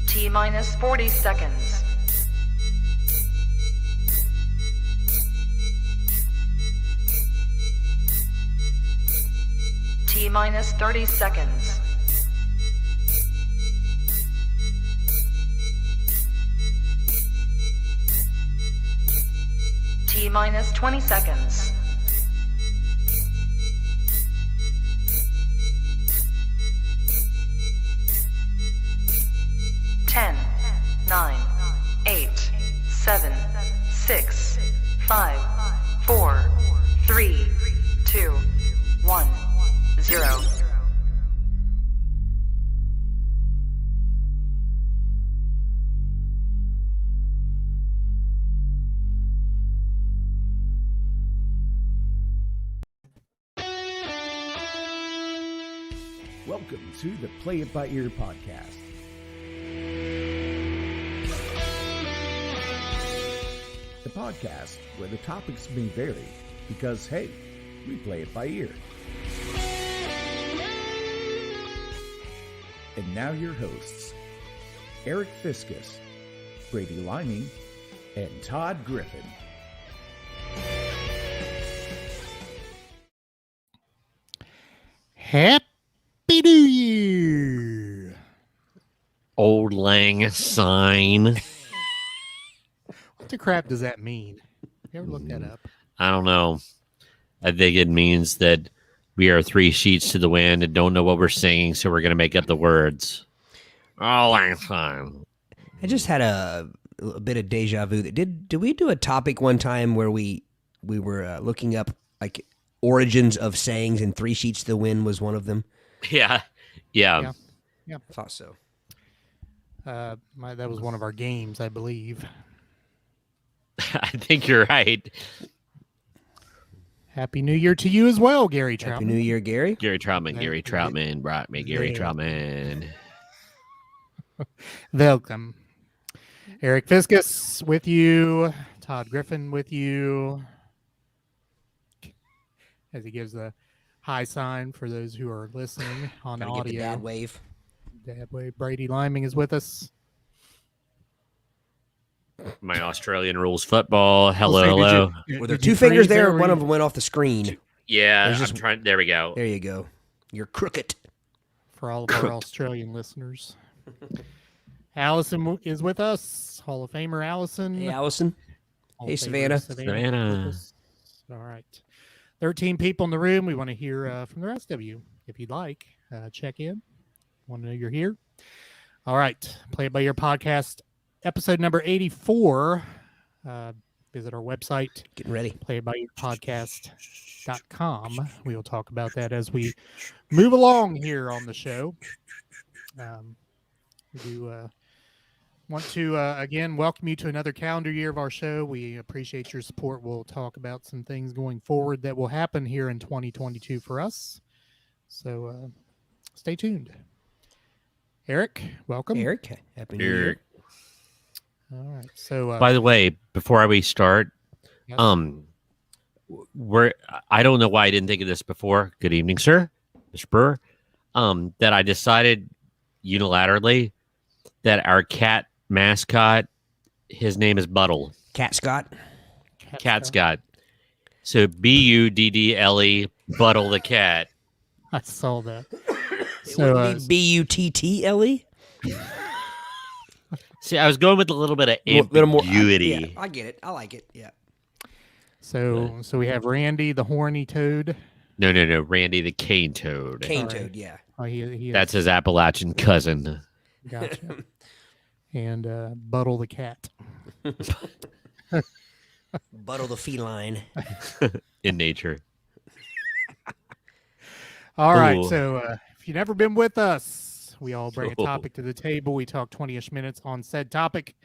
T-minus 40 seconds. T-minus 30 seconds. T-minus 20 seconds. Ten, 9, 8, 7, 6, 5, 4, 3, 2, 1, 0. Welcome to the Play It By Ear podcast. The podcast where the topics may vary because, hey, we play it by ear. And now your hosts, Eric Fiskus, Brady Liming, and Todd Griffin. Happy New Year! Old Lang Syne. What the crap does that mean? You ever look that up? I don't know. I think it means that we are three sheets to the wind and don't know what we're singing, so we're going to make up the words. Old Lang Syne. I just had a bit of deja vu. Did we do a topic one time where we were looking up like origins of sayings, and three sheets to the wind was one of them? Yeah. Yeah. I thought so. That was one of our games, I believe. I think you're right. Happy New Year to you as well, Gary Troutman. Happy New Year, Gary. Gary Troutman brought me Gary Yeah. Troutman. Welcome. Eric Fiskus with you. Todd Griffin with you. As he gives the high sign for those who are listening on Gotta audio. get the dad wave. Dad wave. Brady Liming is with us. My Australian rules football. Hello. Were there two fingers there? One of them went off the screen. Yeah, There's I'm just- trying. There we go. There you go. You're crooked. For all of our Australian listeners. Allison is with us. Hall of Famer Allison. Hey, Allison. Hall Hey, of Famer Savannah. with us. All right. 13 people in the room. We want to hear from the rest of you. If you'd like, check in. Want to know you're here. All right. Play It By Ear podcast, episode number 84. Visit our website. Getting ready. playitbyearpodcast.com. We will talk about that as we move along here on the show. We do want to, again, welcome you to another calendar year of our show. We appreciate your support. We'll talk about some things going forward that will happen here in 2022 for us. So stay tuned. Eric, welcome. Eric, Happy New Year. All right. So, By the way, before we start, yes. I don't know why I didn't think of this before. Good evening, sir, Mr. Brewer. That I decided unilaterally that our cat mascot, his name is Buttle. Cat Scott. Cat Scott. So Buddle, Buttle the cat. I saw that. So Buttle. See, I was going with a little bit of Little more ambiguity. yeah, I get it. I like it. Yeah. So we have Randy, the horny toad. No. Randy the cane toad. Cane All right. toad. Yeah. Oh, he That's his Appalachian cousin. Gotcha. And Buttle the cat. Buttle the feline. In nature. All right. Ooh. So if you've never been with us, we all bring a topic to the table. We talk 20-ish minutes on said topic.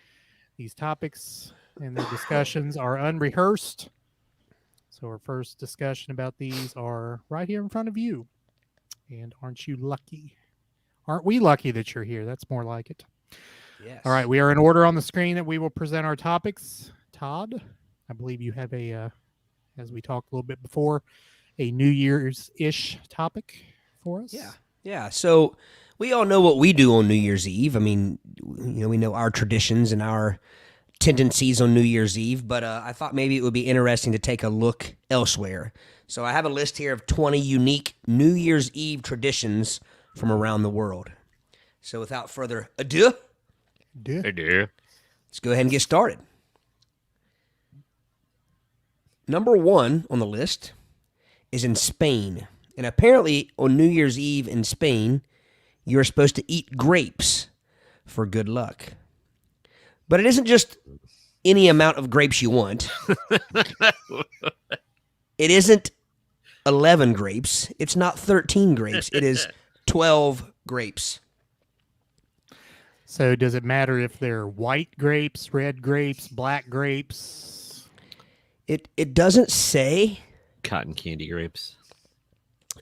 These topics and the discussions are unrehearsed. So our first discussion about these are right here in front of you. And aren't you lucky? Aren't we lucky that you're here? That's more like it. Yes. All right. We are in order on the screen that we will present our topics. Todd, I believe you have a, as we talked a little bit before, a New Year's-ish topic for us. Yeah. Yeah, so we all know what we do on New Year's Eve. I mean, we know our traditions and our tendencies on New Year's Eve, but I thought maybe it would be interesting to take a look elsewhere. So I have a list here of 20 unique New Year's Eve traditions from around the world. So without further ado, let's go ahead and get started. Number 1 on the list is in Spain. And apparently on New Year's Eve in Spain, you're supposed to eat grapes for good luck. But it isn't just any amount of grapes you want. It isn't 11 grapes. It's not 13 grapes. It is 12 grapes. So does it matter if they're white grapes, red grapes, black grapes? It doesn't say. Cotton candy grapes.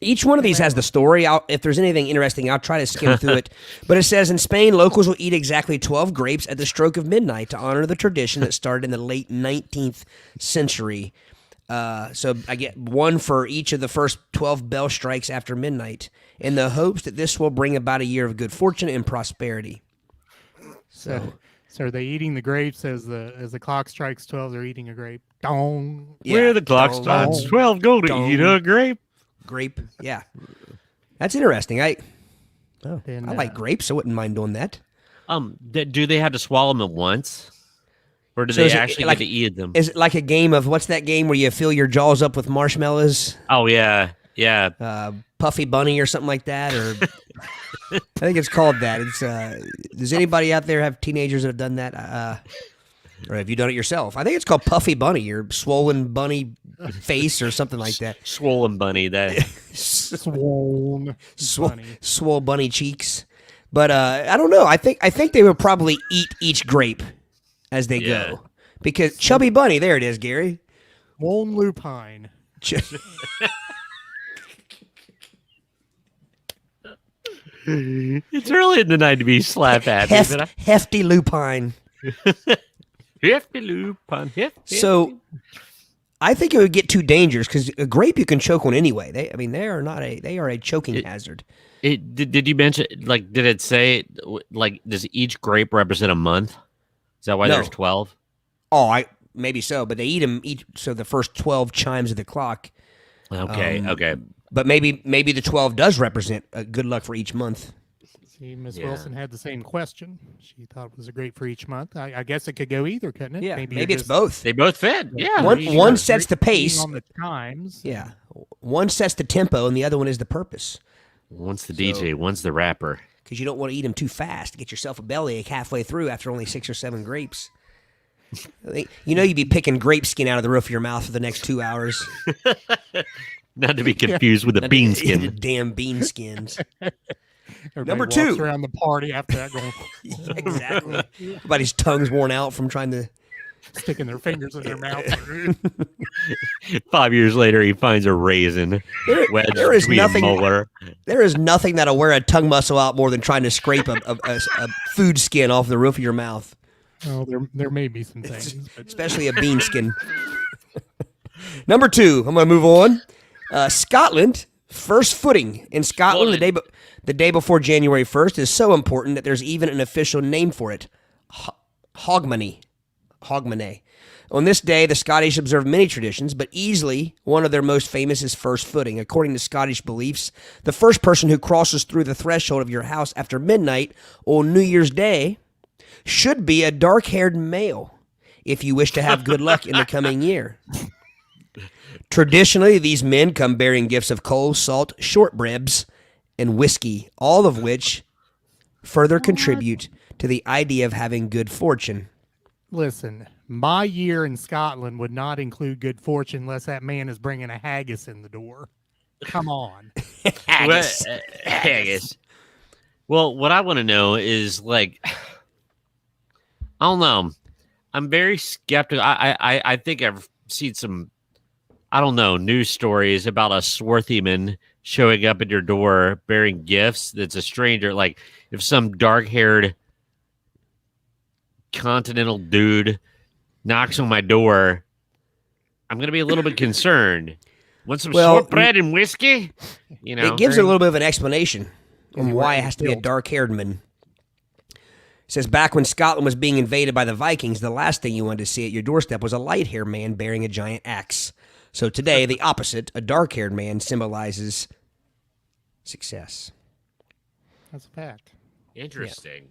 Each one of these has the story. If there's anything interesting, I'll try to skim through it. But it says, in Spain, locals will eat exactly 12 grapes at the stroke of midnight to honor the tradition that started in the late 19th century. So I get one for each of the first 12 bell strikes after midnight, in the hopes that this will bring about a year of good fortune and prosperity. So are they eating the grapes as the clock strikes 12? They're eating a grape. Dong. Yeah. Where the clock strikes 12, go to eat a grape. Grape, yeah. That's interesting. I Then, like grapes. I wouldn't mind doing that. Do they have to swallow them at once, or do So they is it actually like- get to eat them? Is it like a game of, what's that game where you fill your jaws up with marshmallows? Oh yeah. Puffy Bunny or something like that, or I think it's called that. It's does anybody out there have teenagers that have done that, or have you done it yourself? I think it's called Puffy Bunny or Swollen Bunny Face or something like that. Swollen bunny. That Swollen bunny. Swole bunny cheeks. But I don't know. I think they would probably eat each grape as they go, because Chubby Bunny. There it is, Gary. Swollen lupine. it's early in the night to be slap happy. Hefty lupine. Hefty lupin. So I think it would get too dangerous, because a grape you can choke on anyway. They are a choking hazard. Did you mention, like, did it say, like, does each grape represent a month? Is that why No. there's 12? Oh, maybe so, but they eat them each. So the first 12 chimes of the clock. Okay. But maybe the 12 does represent good luck for each month. See, Miss Yeah. Wilson had the same question. She thought it was a grape for each month. I guess it could go either, couldn't it? Yeah, you're maybe it's just both. They both fit. Yeah. One sets the reading pace. on the chimes. Yeah, one sets the tempo, and the other one is the purpose. One's the DJ, one's the rapper. Because you don't want to eat them too fast. Get yourself a bellyache halfway through after only 6 or 7 grapes. You'd be picking grape skin out of the roof of your mouth for the next 2 hours. Not to be confused with a bean The skin. damn bean skins. Everybody Number walks 2. around the party after that, going Yeah, exactly. Everybody's tongue's worn out from trying to. sticking their fingers in their mouth. 5 years later, he finds a raisin wedged there is between a nothing- molar. There is nothing that'll wear a tongue muscle out more than trying to scrape a food skin off the roof of your mouth, Oh, there may be some things, but especially a bean skin. Number 2, I'm going to move on. Scotland, first footing in Scotland the day before January 1st is so important that there's even an official name for it, Hogmanay. On this day, the Scottish observe many traditions, but easily one of their most famous is first footing. According to Scottish beliefs, the first person who crosses through the threshold of your house after midnight on New Year's Day should be a dark-haired male if you wish to have good luck in the coming year. Traditionally, these men come bearing gifts of coal, salt, shortbreads, and whiskey, all of which further contribute to the idea of having good fortune. listen, my year in Scotland would not include good fortune unless that man is bringing a haggis in the door. Come on. Haggis. Haggis. Well, what I want to know is, like, I don't know. I'm very skeptical. I think I've seen some, I don't know, news stories about a swarthyman showing up at your door bearing gifts that's a stranger. Like, if some dark-haired continental dude knocks on my door, I'm going to be a little bit concerned. Want some Well, shortbread and whiskey? You know, It gives a little bit of an explanation. and why it has to be a dark-haired man. It says, back when Scotland was being invaded by the Vikings, the last thing you wanted to see at your doorstep was a light-haired man bearing a giant axe. So today, the opposite, a dark-haired man, symbolizes success. That's a fact. Interesting.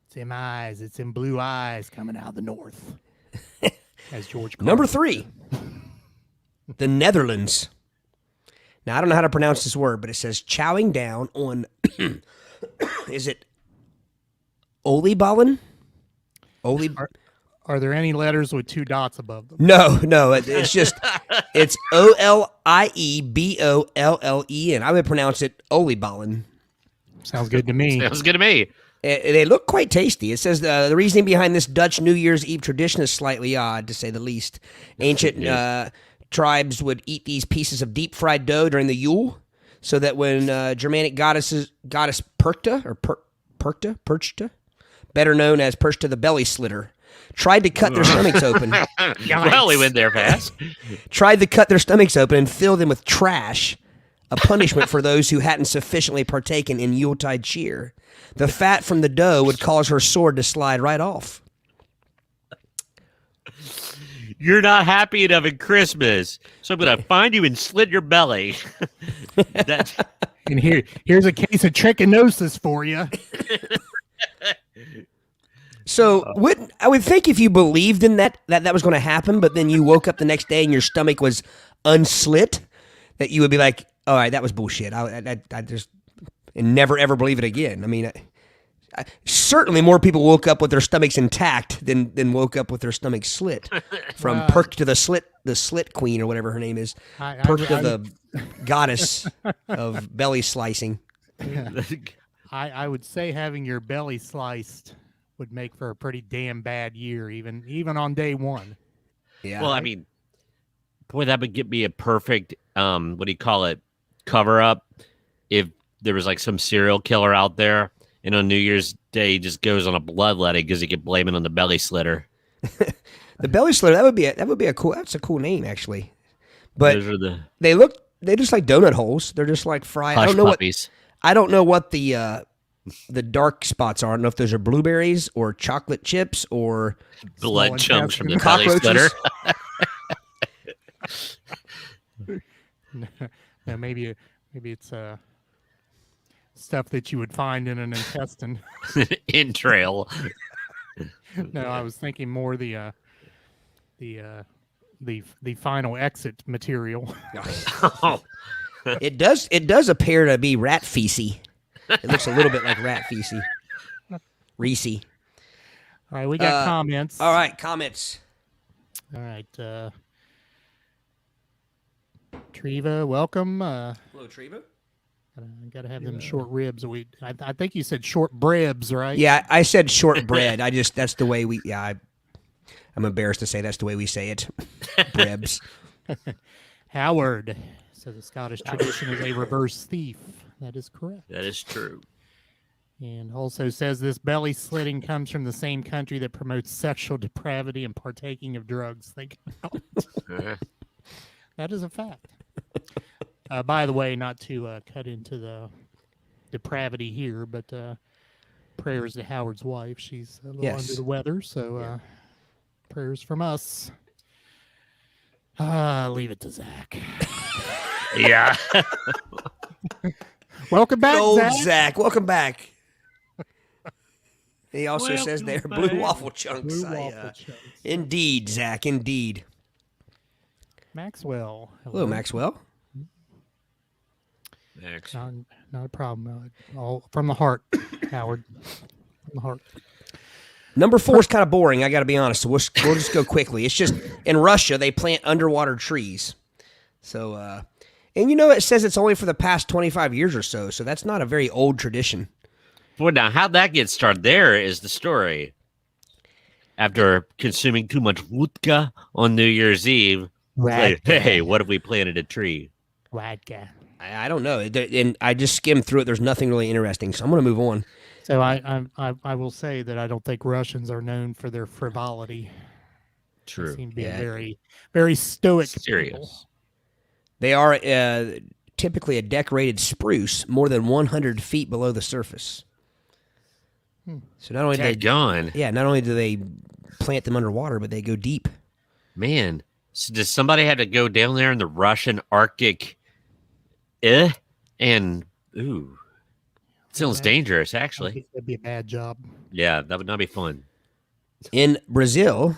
It's them eyes. It's them blue eyes coming out of the north. As George Carlin Number 3, the Netherlands. Now, I don't know how to pronounce this word, but it says chowing down on, is it Oliebollen? Are there any letters with 2 dots above them? No, it's just, it's Oliebollen. I would pronounce it Oliebollen. Sounds good to me. Sounds good to me. They look quite tasty. It says the reasoning behind this Dutch New Year's Eve tradition is slightly odd, to say the least. Ancient tribes would eat these pieces of deep-fried dough during the Yule, so that when Germanic goddess Perchta, better known as Perchta the belly slitter, tried to cut their stomachs open. Well, we went there fast. Tried to cut their stomachs open and fill them with trash, a punishment for those who hadn't sufficiently partaken in Yuletide cheer. The fat from the dough would cause her sword to slide right off. You're not happy enough at Christmas, so I'm going to find you and slit your belly. And here's a case of trichinosis for you. So I would think if you believed in that was going to happen, but then you woke up the next day and your stomach was unslit, that you would be like, all right, that was bullshit. I just and never ever believe it again. I mean, certainly more people woke up with their stomachs intact than woke up with their stomachs slit. From Perk to the slit queen or whatever her name is. Perk to the goddess of belly slicing. Yeah. I would say having your belly sliced would make for a pretty damn bad year, even on day one. Yeah. Well, I mean, boy, that would be a perfect what do you call it, cover up if there was like some serial killer out there and on New Year's Day he just goes on a bloodletting because he could blame it on the belly slitter. The belly slitter, that would be a cool, that's a cool name actually. But those are they just like donut holes. They're just like fried. hush puppies. I don't know what the dark spots are. I don't know if those are blueberries or chocolate chips or Blood chunks from the belly cockroaches. slitter. No, maybe it's stuff that you would find in an intestine. Entrail. No, I was thinking more the final exit material. It does appear to be rat feces. It looks a little bit like rat feces. Reese. All right, we got comments. All right, comments. All right, Treva, welcome. Hello, Treva. Got to have them short ribs. I think you said short brebs, right? Yeah, I said shortbread. that's the way I'm embarrassed to say that's the way we say it. Brebs. Howard says the Scottish tradition is a reverse thief. That is correct. That is true. And also says this belly slitting comes from the same country that promotes sexual depravity and partaking of drugs. Think about it. That is a fact. By the way, not to cut into the depravity here, but prayers to Howard's wife. She's a little under the weather, so prayers from us. Leave it to Zach. Yeah. Welcome back, Old Zach. Zach. Welcome back. He also Welcome says they're back. blue waffle chunks. Blue waffle chunks. Indeed, Zach. Indeed. Maxwell. Hello, Maxwell. Next. Not a problem. All from the heart, Howard. From the heart. Number 4 is kind of boring, I got to be honest. So we'll just go quickly. It's just in Russia, they plant underwater trees. So, and it says it's only for the past 25 years or so. So that's not a very old tradition. Boy, now how'd that get started? There is the story. After consuming too much vodka on New Year's Eve, like, hey, what if we planted a tree? Vodka. I don't know. And I just skimmed through it. There's nothing really interesting. So I'm going to move on. So I will say that I don't think Russians are known for their frivolity. True. They seem to be very, very stoic Serious. people. They are typically a decorated spruce more than 100 feet below the surface. So not only not only do they plant them underwater, but they go deep. Man, so does somebody have to go down there in the Russian Arctic? And ooh, it sounds dangerous. Actually, That'd be a bad job. Yeah, that would not be fun. In Brazil,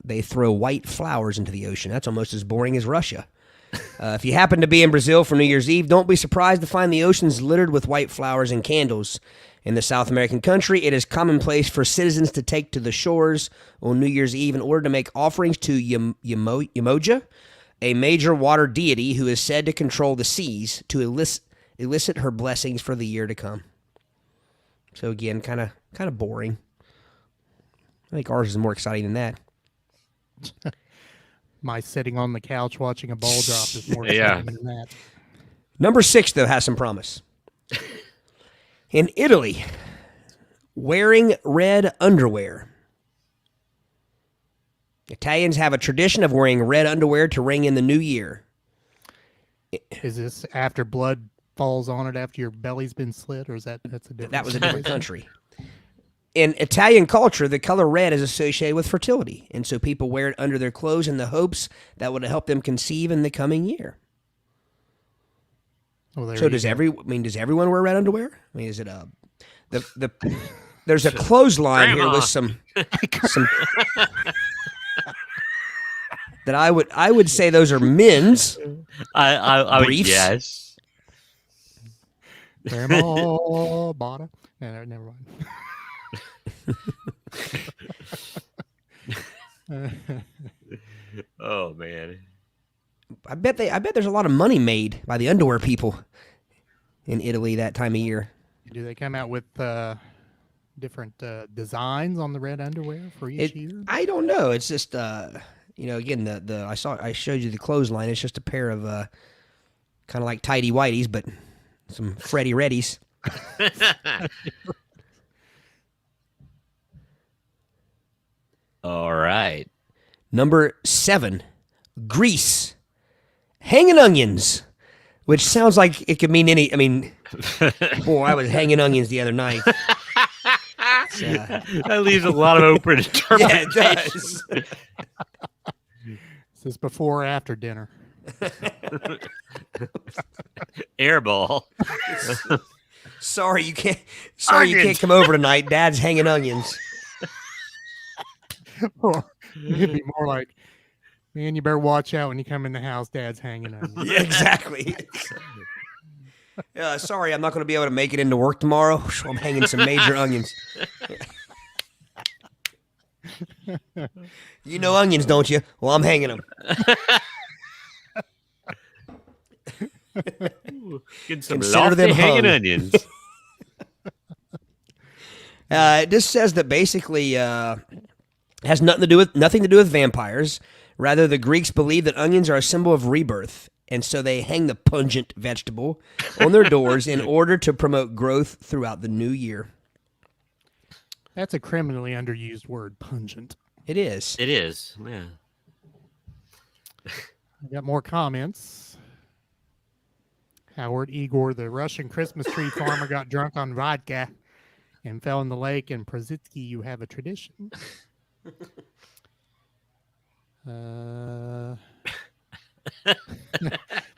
they throw white flowers into the ocean. That's almost as boring as Russia. If you happen to be in Brazil for New Year's Eve, don't be surprised to find the oceans littered with white flowers and candles. In the South American country, it is commonplace for citizens to take to the shores on New Year's Eve in order to make offerings to Yamoja, a major water deity who is said to control the seas, to elicit her blessings for the year to come. So again, kind of boring. I think ours is more exciting than that. My sitting on the couch watching a ball drop is more Yeah. exciting than that. Number 6, though, has some promise. In Italy, wearing red underwear. Italians have a tradition of wearing red underwear to ring in the new year. Is this after blood falls on it after your belly's been slit, or is that's a different? That was a different country. In Italian culture, the color red is associated with fertility, and so people wear it under their clothes in the hopes that would help them conceive in the coming year. Well, there So you does go. does everyone wear red underwear? I mean, is it there's a clothesline here Grandma. with some that I would say those are men's. I would Briefs? guess. Grandma bought No, never mind. Oh man. I bet there's a lot of money made by the underwear people in Italy that time of year. Do they come out with different designs on the red underwear for each year? I don't know. It's just again I showed you the clothesline. It's just a pair of kind of like tidy whities, but some Freddy Reddies. All right. Number 7, Greece. Hanging onions, which sounds like it could mean any. I mean, boy, I was hanging onions the other night. That leaves a lot of open Yeah, interpretation. it does. Is this before or after dinner? Airball. Sorry, you can't come over tonight. Dad's hanging onions. Or it'd be more like, man, you better watch out when you come in the house. Dad's hanging on you. Yeah, exactly. Sorry, I'm not going to be able to make it into work tomorrow. So I'm hanging some major onions. You know onions, don't you? Well, I'm hanging them. Get some Consider lofty them hanging hung. onions. It just says that basically has nothing to do with vampires. Rather, the Greeks believe that onions are a symbol of rebirth, and so they hang the pungent vegetable on their doors in order to promote growth throughout the new year. That's a criminally underused word, pungent. It is. It is. Yeah. I got more comments. Howard Igor, the Russian Christmas tree farmer, got drunk on vodka and fell in the lake. In Przitsky, you have a tradition.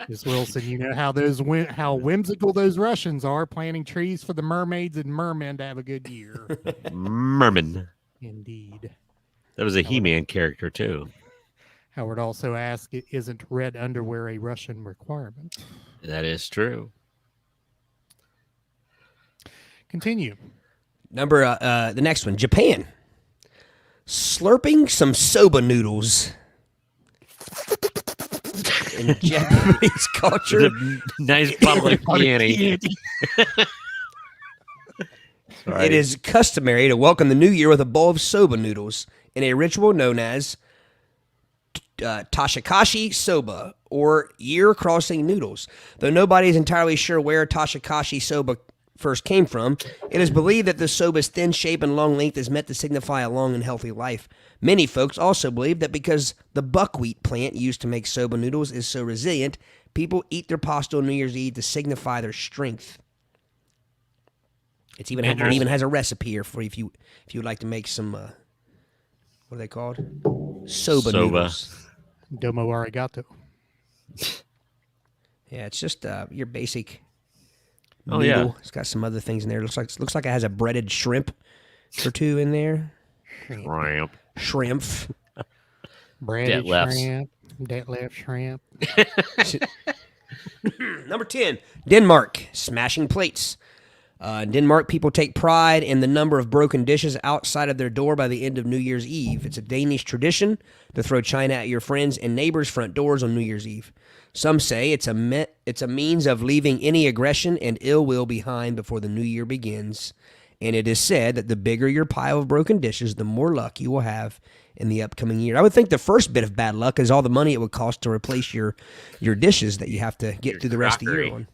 Miss Wilson, you know how how whimsical those Russians are, planting trees for the mermaids and mermen to have a good year. Merman. Indeed. That was a He-Man character too. Howard also asked, isn't red underwear a Russian requirement? That is true. Continue. The next one, Japan. Slurping some soba noodles. In Japanese culture, Nice public peony. it is customary to welcome the new year with a bowl of soba noodles in a ritual known as Tashikashi soba, or year-crossing noodles. Though nobody is entirely sure where Tashikashi soba first came from, it is believed that the soba's thin shape and long length is meant to signify a long and healthy life. Many folks also believe that because the buckwheat plant used to make soba noodles is so resilient, People eat their pasta on New Year's Eve to signify their strength. It even has a recipe here for you if you would like to make some. What are they called? Soba noodles. Domo arigato. Yeah, it's just your basic Oh, noodle. yeah. It's got some other things in there. Looks like it has a breaded shrimp or two in there. Shrimp. Breaded Detlefs. shrimp. Detlef shrimp. Number 10, Denmark, smashing plates. In Denmark, people take pride in the number of broken dishes outside of their door by the end of New Year's Eve. It's a Danish tradition to throw china at your friends' and neighbors' front doors on New Year's Eve. Some say it's a means of leaving any aggression and ill will behind before the new year begins. And it is said that the bigger your pile of broken dishes, the more luck you will have in the upcoming year. I would think the first bit of bad luck is all the money it would cost to replace your dishes that you have to get through the rest of the year on.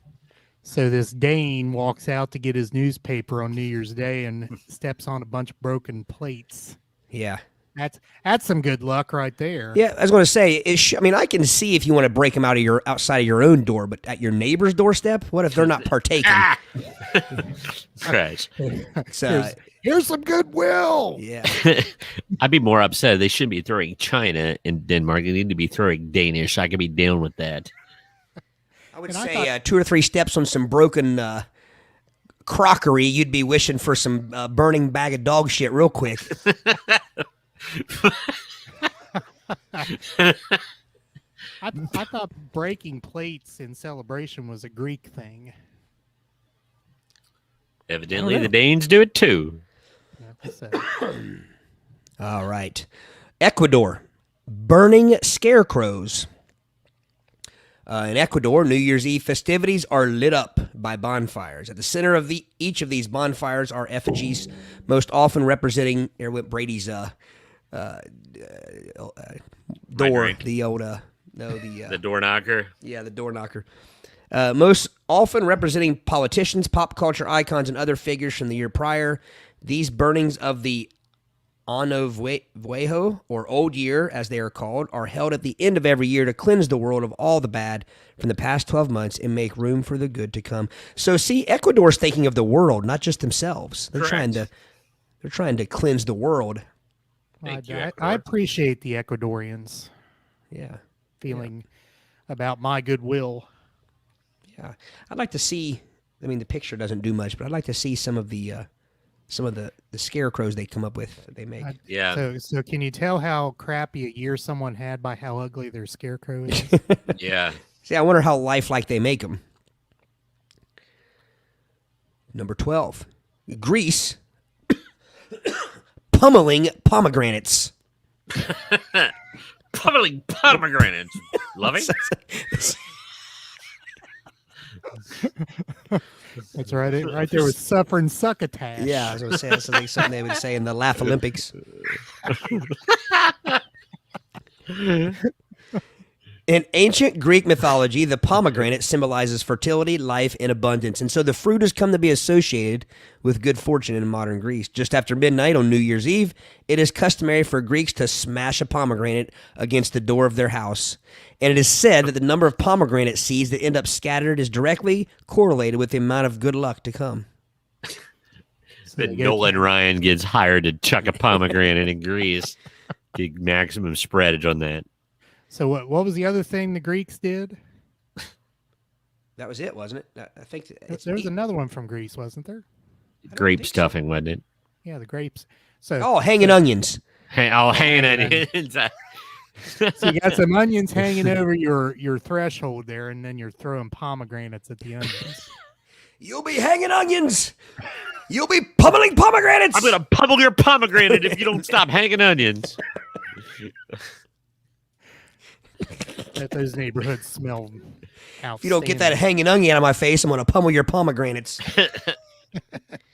So this Dane walks out to get his newspaper on New Year's Day and steps on a bunch of broken plates. Yeah. That's some good luck right there. Yeah, I was going to say, I can see if you want to break them outside of your own door, but at your neighbor's doorstep, what if they're not partaking? Right. Here's some goodwill. Yeah. I'd be more upset. They shouldn't be throwing China in Denmark. They need to be throwing Danish. I could be down with that. I would say 2 or 3 steps on some broken crockery, you'd be wishing for some burning bag of dog shit real quick. I thought breaking plates in celebration was a Greek thing. Evidently, the Danes do it too. So, All right. Ecuador, burning scarecrows. In Ecuador, New Year's Eve festivities are lit up by bonfires. At the center of each of these bonfires are effigies, most often representing Brady's door, the old The door knocker. Yeah, the door knocker. Most often representing politicians, pop culture icons, and other figures from the year prior. These burnings of the Ano Viejo, or Old Year, as they are called, are held at the end of every year to cleanse the world of all the bad from the past 12 months and make room for the good to come. So, see, Ecuador's thinking of the world, not just themselves. They're trying to cleanse the world. I appreciate the Ecuadorians. Yeah. Feeling about my goodwill. Yeah. I'd like to see, the picture doesn't do much, but I'd like to see some of the scarecrows they come up with that they make. Yeah. So can you tell how crappy a year someone had by how ugly their scarecrow is? Yeah. See, I wonder how lifelike they make them. Number 12, Greece, pummeling pomegranates. Pummeling pomegranates. Loving? That's right. Right there with suffering succotash. Yeah, I was going to say that's something they would say in the Laugh Olympics. In ancient Greek mythology, the pomegranate symbolizes fertility, life, and abundance, and so the fruit has come to be associated with good fortune in modern Greece. Just after midnight on New Year's Eve, it is customary for Greeks to smash a pomegranate against the door of their house, and it is said that the number of pomegranate seeds that end up scattered is directly correlated with the amount of good luck to come. That Nolan Ryan gets hired to chuck a pomegranate in Greece. Get maximum spreadage on that. So what was the other thing the Greeks did? That was it, wasn't it? I think There was another one from Greece, wasn't there? Grape stuffing, wasn't it? Yeah, the grapes. So hanging onions. Hanging onions. So you got some onions hanging over your threshold there, and then you're throwing pomegranates at the onions. You'll be hanging onions. You'll be pummeling pomegranates. I'm going to pummel your pomegranate if you don't stop hanging onions. That those neighborhoods smell outstanding. If you don't get that hanging onion out of my face, I'm going to pummel your pomegranates.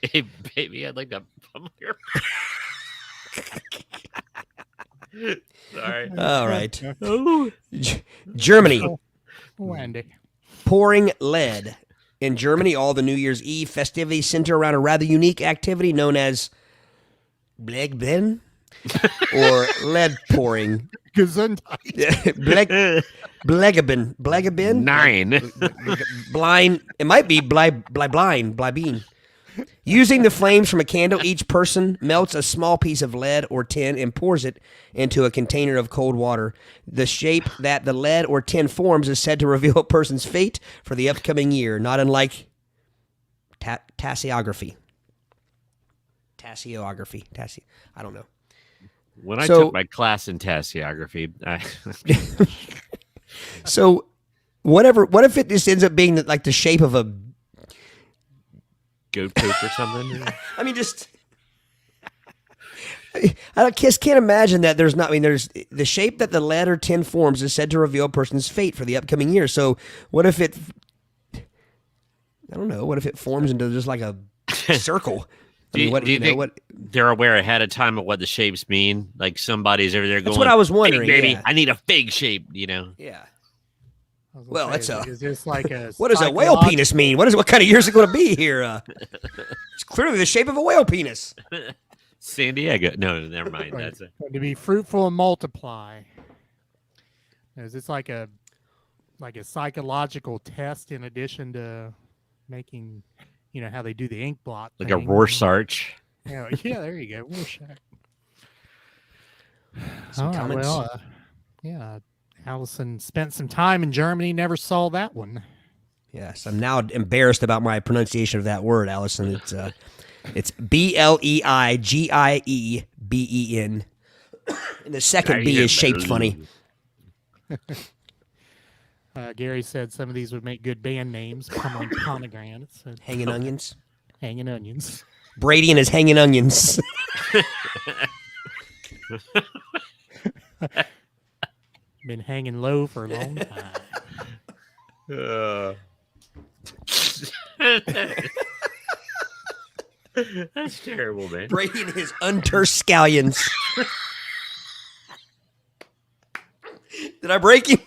Hey, baby, I'd like to pummel your... Sorry. All right. Germany. Oh, Andy. Pouring lead. In Germany, all the New Year's Eve festivities center around a rather unique activity known as Bitten. or lead pouring. Gesundheit. Blegabin. 9. Blind. It might be blibine. Using the flames from a candle, each person melts a small piece of lead or tin and pours it into a container of cold water. The shape that the lead or tin forms is said to reveal a person's fate for the upcoming year, not unlike tasseography. I don't know. When I took my class in tasseography, so what if it just ends up being like the shape of a goat poop or something? I mean, I just can't imagine that there's not. I mean, there's the shape that the lead or tin forms is said to reveal a person's fate for the upcoming year. So what if it? I don't know. What if it forms into just like a circle? Do you think they're aware ahead of time of what the shapes mean? Like somebody's over there going, that's what I was wondering. Baby, yeah. I need a fig shape, you know? Yeah. Well, is this like a what does a whale penis mean? What kind of year is it going to be here? It's clearly the shape of a whale penis. San Diego. No, never mind. That's it. To be fruitful and multiply. Is this like a psychological test in addition to making, how they do the ink blot like thing? a Rorschach. Yeah, there you go. Rorschach. Some comments? Well, yeah. Allison spent some time in Germany, never saw that one. Yes, I'm now embarrassed about my pronunciation of that word, Allison. It's BLEIGIEBEN. And the second B is shaped funny. Gary said some of these would make good band names. Pomegranates. Hanging onions. Hanging onions. Brady and his hanging onions. Been hanging low for a long time. That's terrible, man. Brady and his untersed scallions. Did I break you?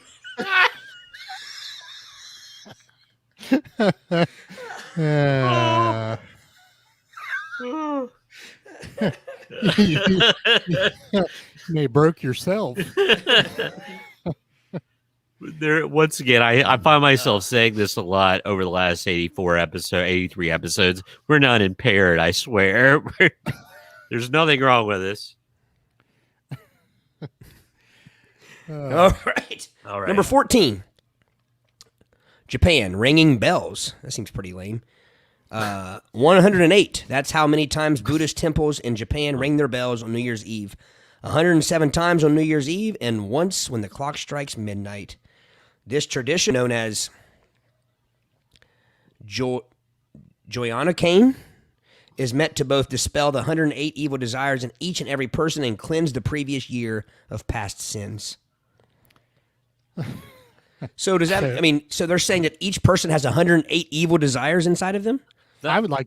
You broke yourself. There, once again, I find myself saying this a lot over the last 83 episodes. We're not impaired, I swear. There's nothing wrong with this. All right. Number 14. Japan, ringing bells. That seems pretty lame. 108. That's how many times Buddhist temples in Japan ring their bells on New Year's Eve. 107 times on New Year's Eve and once when the clock strikes midnight. This tradition, known as Joyonakane, is meant to both dispel the 108 evil desires in each and every person and cleanse the previous year of past sins. So does that? I mean, so they're saying that each person has 108 evil desires inside of them? I would like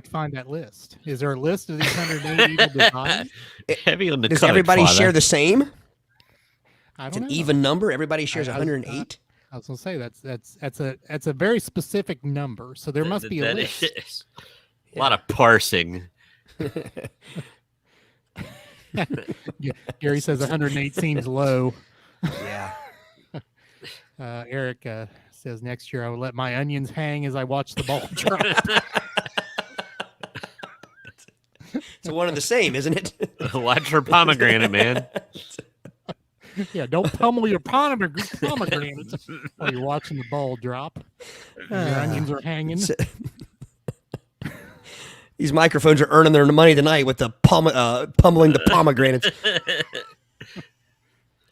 to find that list. Is there a list of these 108 evil desires? Heavy on the Does everybody share the same? I It's don't an know. even number. Everybody shares 108. I was gonna say that's a very specific number. So there must be a list. Is. A lot of parsing. Gary says 108 seems low. Yeah. Eric says next year I will let my onions hang as I watch the ball drop. It's one and the same, isn't it? Watch for pomegranate, man. Yeah, don't pummel your pomegranates while you're watching the ball drop. Your onions are hanging. These microphones are earning their money tonight with the pummeling the pomegranates.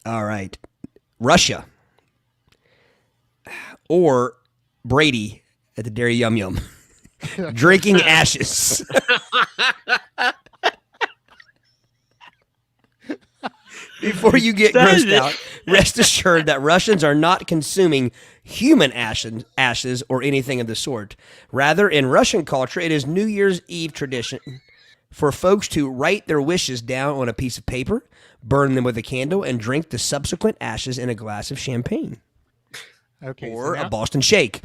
All right. Russia. Or Brady at the Dairy Yum Yum. Drinking ashes. Before you get grossed out, rest assured that Russians are not consuming human ashes or anything of the sort. Rather, in Russian culture, it is New Year's Eve tradition for folks to write their wishes down on a piece of paper, burn them with a candle, and drink the subsequent ashes in a glass of champagne. Okay, or a Boston Shake.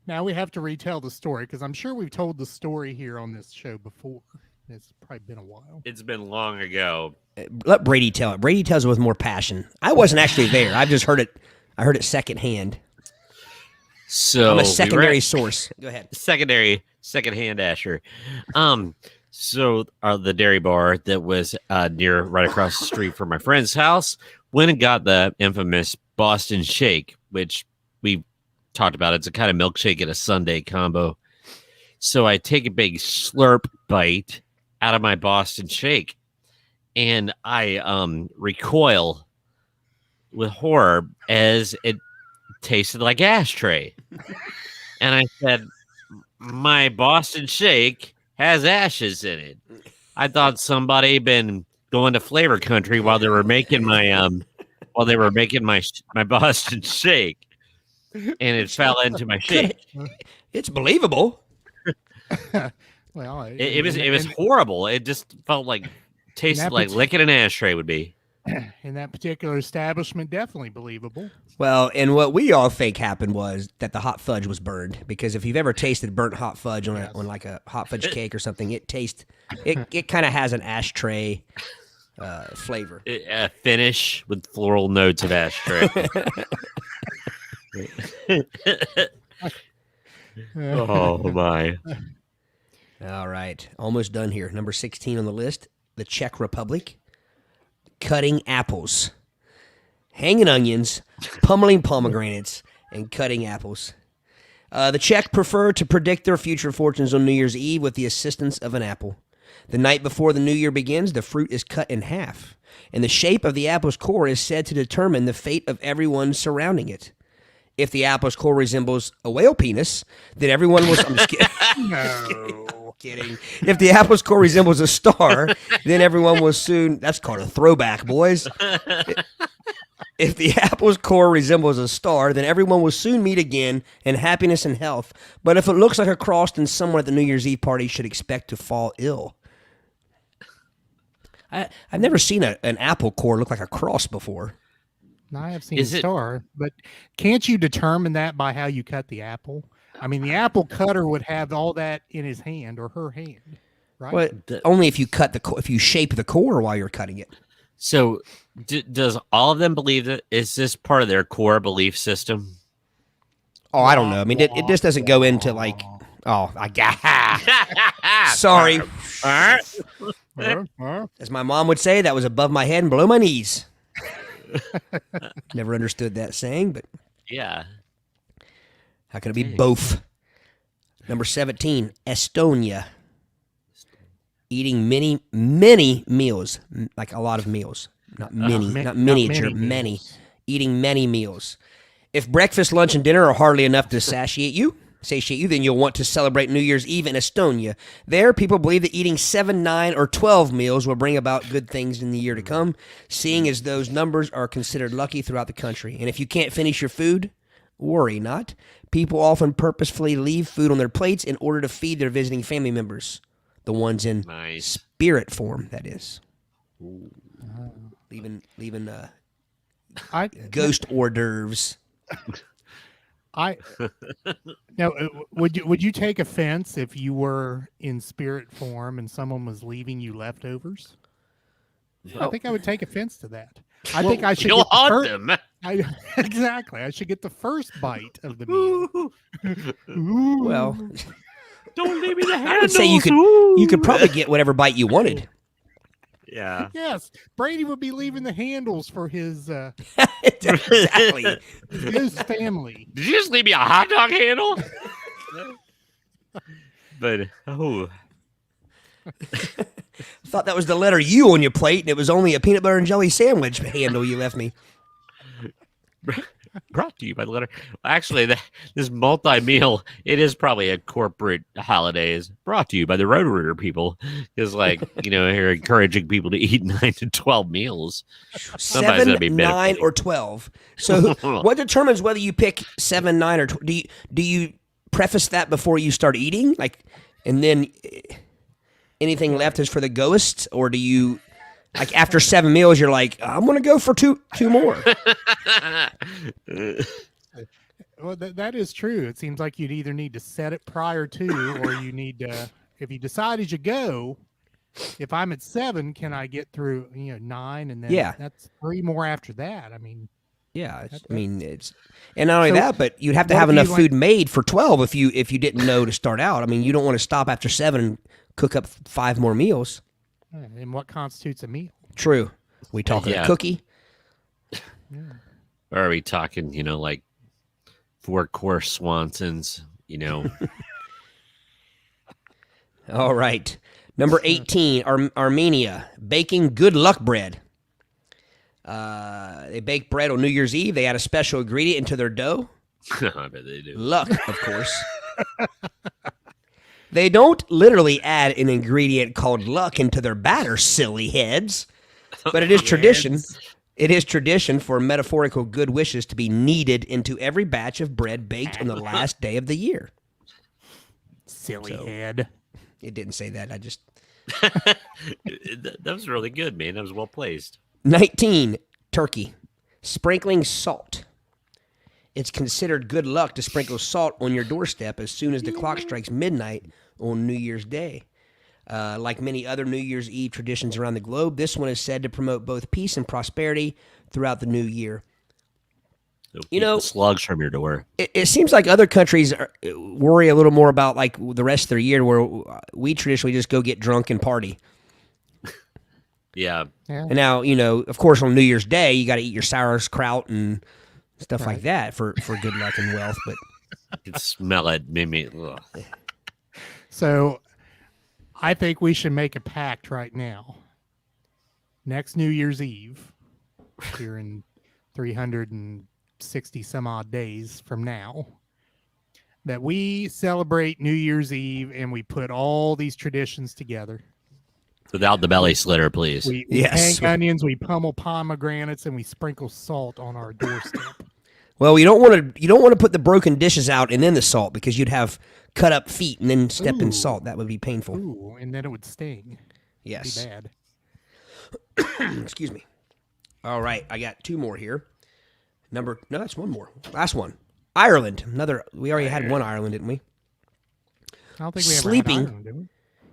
Now we have to retell the story because I'm sure we've told the story here on this show before. It's probably been a while. It's been long ago. Let Brady tell it. Brady tells it with more passion. I wasn't actually there. I've just heard it. I heard it secondhand. So I'm a secondary source. Go ahead. Secondhand Asher. So the dairy bar that was right across the street from my friend's house went and got the infamous Boston Shake, which we talked about. It's a kind of milkshake and a sundae combo. So I take a big slurp bite out of my Boston Shake, and I recoil with horror as it tasted like ashtray. And I said, my Boston Shake has ashes in it. I thought somebody been going to flavor country while they were making my my Boston Shake, and it fell into my shake. It's believable. Well, It was horrible. It just felt like tasted like licking an ashtray would be. in that particular establishment, definitely believable. Well, and what we all think happened was that the hot fudge was burned, because if you've ever tasted burnt hot fudge on on like a hot fudge cake or something, it kind of has an ashtray flavor. Finish with floral notes of ashtray. Oh my. All right, almost done here. Number 16 on the list, the Czech Republic. Cutting apples, hanging onions, pummeling pomegranates, and cutting apples. The Czech prefer to predict their future fortunes on New Year's Eve with the assistance of an apple. The night before the new year begins, the fruit is cut in half, and the shape of the apple's core is said to determine the fate of everyone surrounding it. If the apple's core resembles a whale penis, then everyone will... I'm just kidding. No. Kidding. If the apple's core resembles a star, then everyone will soon... That's called a throwback, boys. If the apple's core resembles a star, then everyone will soon meet again in happiness and health. But if it looks like a cross, then someone at the New Year's Eve party should expect to fall ill. I've never seen an apple core look like a cross before. No, I have seen a star, but can't you determine that by how you cut the apple? I mean, the apple cutter would have all that in his hand or her hand, right? Well, only if you if you shape the core while you're cutting it. So, does all of them believe that? Is this part of their core belief system? Oh, I don't know. I mean, it just doesn't go into like. Oh, I got. Sorry. As my mom would say, that was above my head and below my knees. Never understood that saying, but yeah. How can it be both? Number 17, Estonia. Eating many meals, like a lot of meals. Not many, not miniature, many. Eating many meals. If breakfast, lunch, and dinner are hardly enough to satiate you, then you'll want to celebrate New Year's Eve in Estonia. There, people believe that eating 7, 9, or 12 meals will bring about good things in the year to come, seeing as those numbers are considered lucky throughout the country. And if you can't finish your food, worry not. People often purposefully leave food on their plates in order to feed their visiting family members. The ones in spirit form, that is. Leaving ghost hors d'oeuvres. Now, would you take offense if you were in spirit form and someone was leaving you leftovers? I think I would take offense to that. I think I should get them. Exactly. I should get the first bite of the meal. Well, don't leave me the handles. I would say you could probably get whatever bite you wanted. Yeah. Yes, Brady would be leaving the handles for his exactly his family. Did you just leave me a hot dog handle? But thought that was the letter U on your plate, and it was only a peanut butter and jelly sandwich handle you left me. Brought to you by the letter. Actually, this multi-meal, it is probably a corporate holidays. Brought to you by the Roto-Rooter people. Because, you're encouraging people to eat 9 to 12 meals. Sometimes 7, that'd be 9, or 12. So, what determines whether you pick 7, 9, or 12? Do you preface that before you start eating, and then anything left is for the ghosts, or do you? Like after 7 meals, you're like, I'm going to go for two more. Well, that is true. It seems like you'd either need to set it prior to, or you need to, if you decide as you go, if I'm at 7, can I get through 9 and then Yeah. that's 3 more after that? I mean, Yeah, That- I mean it's, and not only So, that, but you'd have to what have if you, enough like- food made for 12 if you didn't know to start out. I mean, you don't want to stop after 7 and cook up 5 more meals. and what constitutes a meal? True. We talking Yeah. a cookie? Or are we talking, like 4-course Swansons, All right. Number 18, Armenia, baking good luck bread. They bake bread on New Year's Eve. They add a special ingredient into their dough. I bet they do. Luck, of course. They don't literally add an ingredient called luck into their batter, silly heads. But it is tradition. It is tradition for metaphorical good wishes to be kneaded into every batch of bread baked on the last day of the year. Silly head. It didn't say that. I just... That was really good, man. That was well placed. 19, turkey. Sprinkling salt. It's considered good luck to sprinkle salt on your doorstep as soon as the clock strikes midnight on New Year's Day. Like many other New Year's Eve traditions around the globe, this one is said to promote both peace and prosperity throughout the new year. It'll You keep know- the slugs from your door. It seems like other countries worry a little more about like the rest of their year, where we traditionally just go get drunk and party. Yeah. Yeah. And now, of course, on New Year's Day, you got to eat your sauerkraut and stuff like that for good luck and wealth. But I could smell it. Made me. Ugh. So I think we should make a pact right now. Next New Year's Eve, here in 360 some odd days from now, that we celebrate New Year's Eve and we put all these traditions together. Without the belly slitter, please. We Yes. hang onions, we pummel pomegranates, and we sprinkle salt on our doorstep. well, you don't want to put the broken dishes out and then the salt, because you'd have cut up feet and then step in Ooh. salt. That would be painful. Ooh, and then it would sting. Yes. Be bad. Excuse me. All right, I got 2 more here. No, that's 1 more. Last one. Ireland. We already had one Ireland, didn't we? I don't think we Sleeping. ever had Ireland, did we?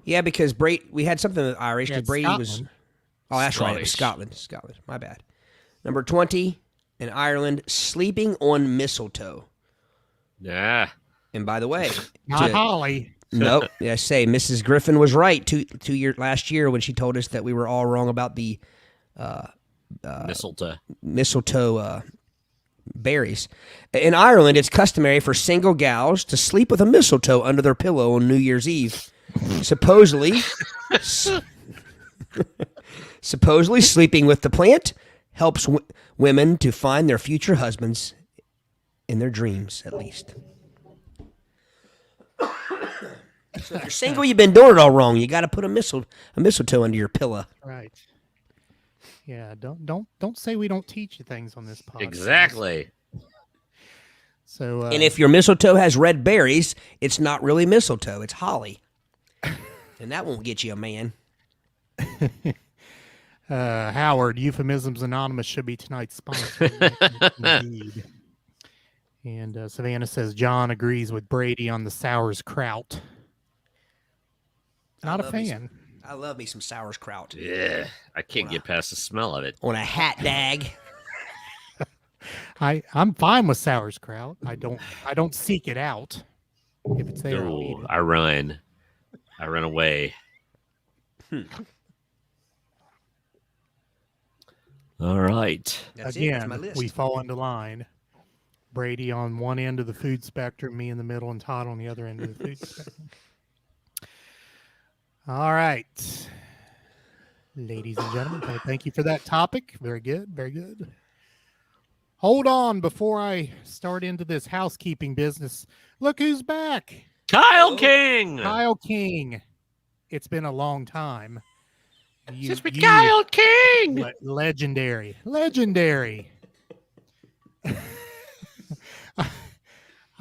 Yeah, because we had something with Irish, Yeah, because Brady was... Scotland. Oh, that's right. It was Scottish. Scotland. My bad. Number 20 in Ireland, sleeping on mistletoe. Yeah. And by the way... Not Holly. Nope. Yeah, say Mrs. Griffin was right last year when she told us that we were all wrong about the Mistletoe. berries. In Ireland, it's customary for single gals to sleep with a mistletoe under their pillow on New Year's Eve. Supposedly sleeping with the plant helps women to find their future husbands in their dreams, at least. So if you're single, you've been doing it all wrong. You got to put a mistletoe under your pillow. Right. Yeah, don't say we don't teach you things on this podcast. Exactly. So And if your mistletoe has red berries, it's not really mistletoe. It's holly. And that won't get you a man. Howard, Euphemisms Anonymous should be tonight's sponsor. Indeed. And Savannah says John agrees with Brady on the sauerkraut. Not a fan. I love me some sauerkraut. Yeah. I can't get past the smell of it. On a hat dag. I'm fine with sauerkraut. I don't seek it out. If it's there, I'll eat Ooh, it. I run away. All right. That's it. That's Again, my list. we fall into line. Brady on one end of the food spectrum, me in the middle, and Todd on the other end of the food spectrum. All right. Ladies and gentlemen, thank you for that topic. Very good. Very good. Hold on before I start into this housekeeping business. Look who's back. Kyle King. Kyle King. It's been a long time. It's been Kyle King. Legendary.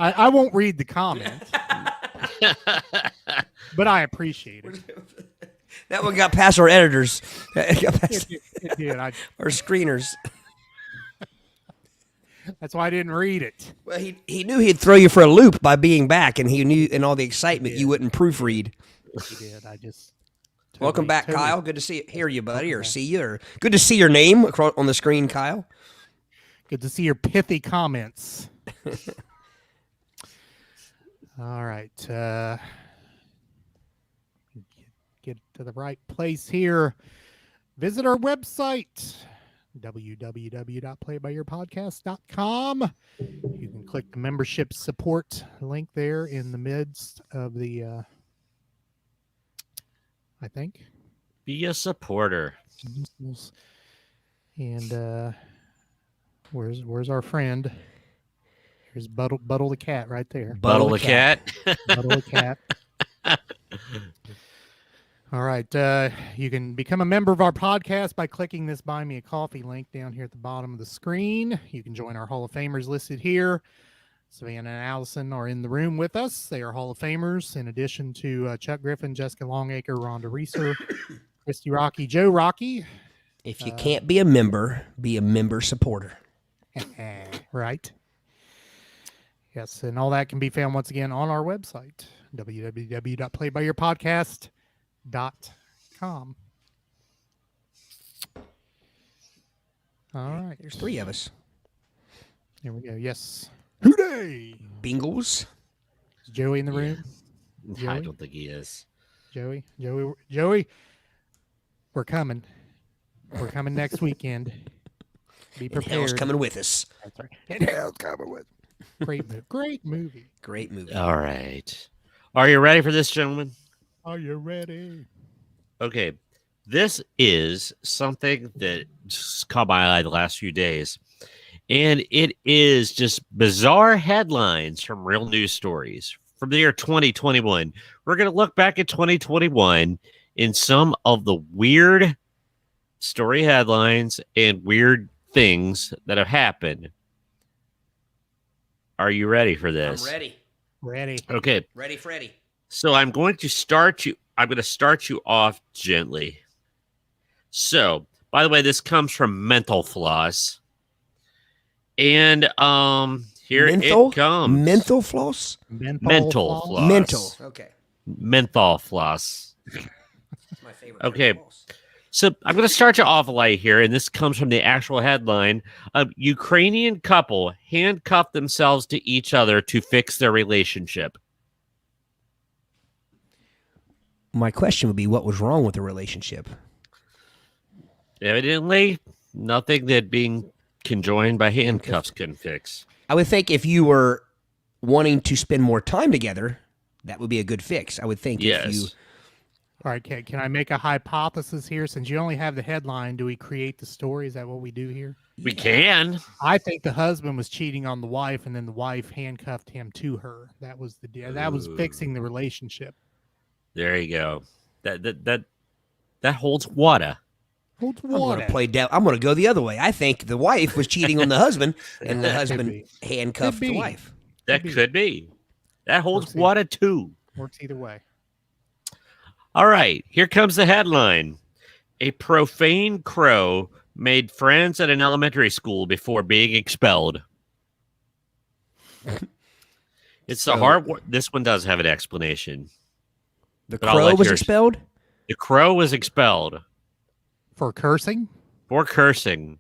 I won't read the comment, but I appreciate it. That one got past our editors. It got past It did. our screeners. That's why I didn't read it. Well, he knew he'd throw you for a loop by being back, and he knew in all the excitement you wouldn't proofread. He did. Welcome back, Totally. Kyle. Good to hear you, buddy, or see you, or good to see your name on the screen, Kyle. Good to see your pithy comments. All right. Get to the right place here. Visit our website, www.playbyyourpodcast.com. You can click the membership support link there in the midst of the, I think. Be a supporter. And where's our friend? Here's Buttle the cat right there. Buttle the cat. Buttle the cat. All right. You can become a member of our podcast by clicking this Buy Me a Coffee link down here at the bottom of the screen. You can join our Hall of Famers listed here. Savannah and Allison are in the room with us. They are Hall of Famers, in addition to Chuck Griffin, Jessica Longacre, Rhonda Reeser, Christy Rocky, Joe Rocky. If you can't be a member supporter. Right. Yes, and all that can be found once again on our website, www.playbyyourpodcast.com. All right. There's 3 of us. Here we go. Yes. Hooday! Bingles. Is Joey in the room? I Joey? don't think he is. Joey, we're coming. We're coming next weekend. Be And prepared. hell's coming with us. That's right. And hell's coming with. Great movie. Great movie. Great movie. All right. Are you ready for this, gentlemen? Are you ready? Okay. This is something that just caught my eye the last few days. And it is just bizarre headlines from real news stories from the year 2021. We're going to look back at 2021 in some of the weird story headlines and weird things that have happened. Are you ready for this? I'm ready. Ready. Okay. Ready, Freddy. So I'm going to start you off gently. So, by the way, this comes from Mental Floss. And here it comes. Menthol floss? Mental floss. Mental. Okay. Menthol floss. That's my favorite. Okay. So I'm going to start you off light here, and this comes from the actual headline. A Ukrainian couple handcuffed themselves to each other to fix their relationship. My question would be, what was wrong with the relationship? Evidently, nothing that being conjoined by handcuffs can fix. I would think if you were wanting to spend more time together, that would be a good fix. I would think. Yes. If you, All right, can I make a hypothesis here? Since you only have the headline, do we create the story? Is that what we do here? We can. I think the husband was cheating on the wife, and then the wife handcuffed him to her. That was the deal. That was fixing the relationship. There you go. That holds water. Holds I'm water. I'm going to go the other way. I think the wife was cheating on the husband, and the Could husband be. handcuffed Could the be. wife. That could be. That holds Proceed. water too. Works either way. All right, here comes the headline. A profane crow made friends at an elementary school before being expelled. It's the hard one. This one does have an explanation. The But I'll crow let was yours- expelled? The crow was expelled For cursing? for cursing.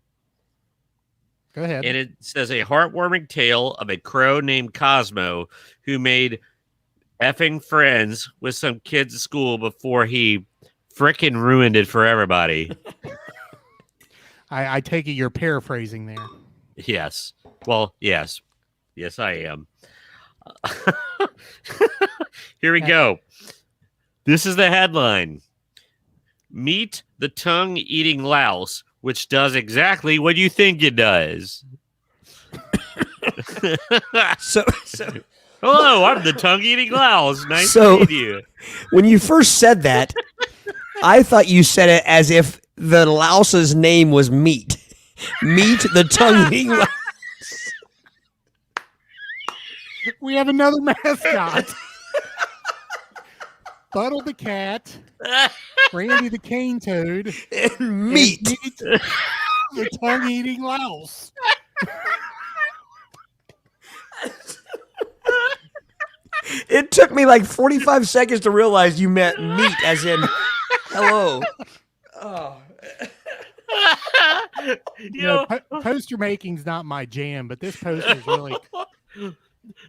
Go ahead. And it says a heartwarming tale of a crow named Cosmo who made effing friends with some kids at school before he frickin' ruined it for everybody. I take it you're paraphrasing there. Yes. Well, yes. Yes, I am. Here we go. This is the headline. Meet the tongue-eating louse, which does exactly what you think it does. So Hello, I'm the tongue-eating louse. Nice So- to meet you. when you first said that, I thought you said it as if the louse's name was Meat. Meat the tongue-eating louse. We have another mascot. Buttle the cat, Randy the cane toad, And Meat. and the tongue-eating louse. It took me like 45 seconds to realize you meant meat, as in Hello. Oh. Poster making's not my jam, but this poster is really.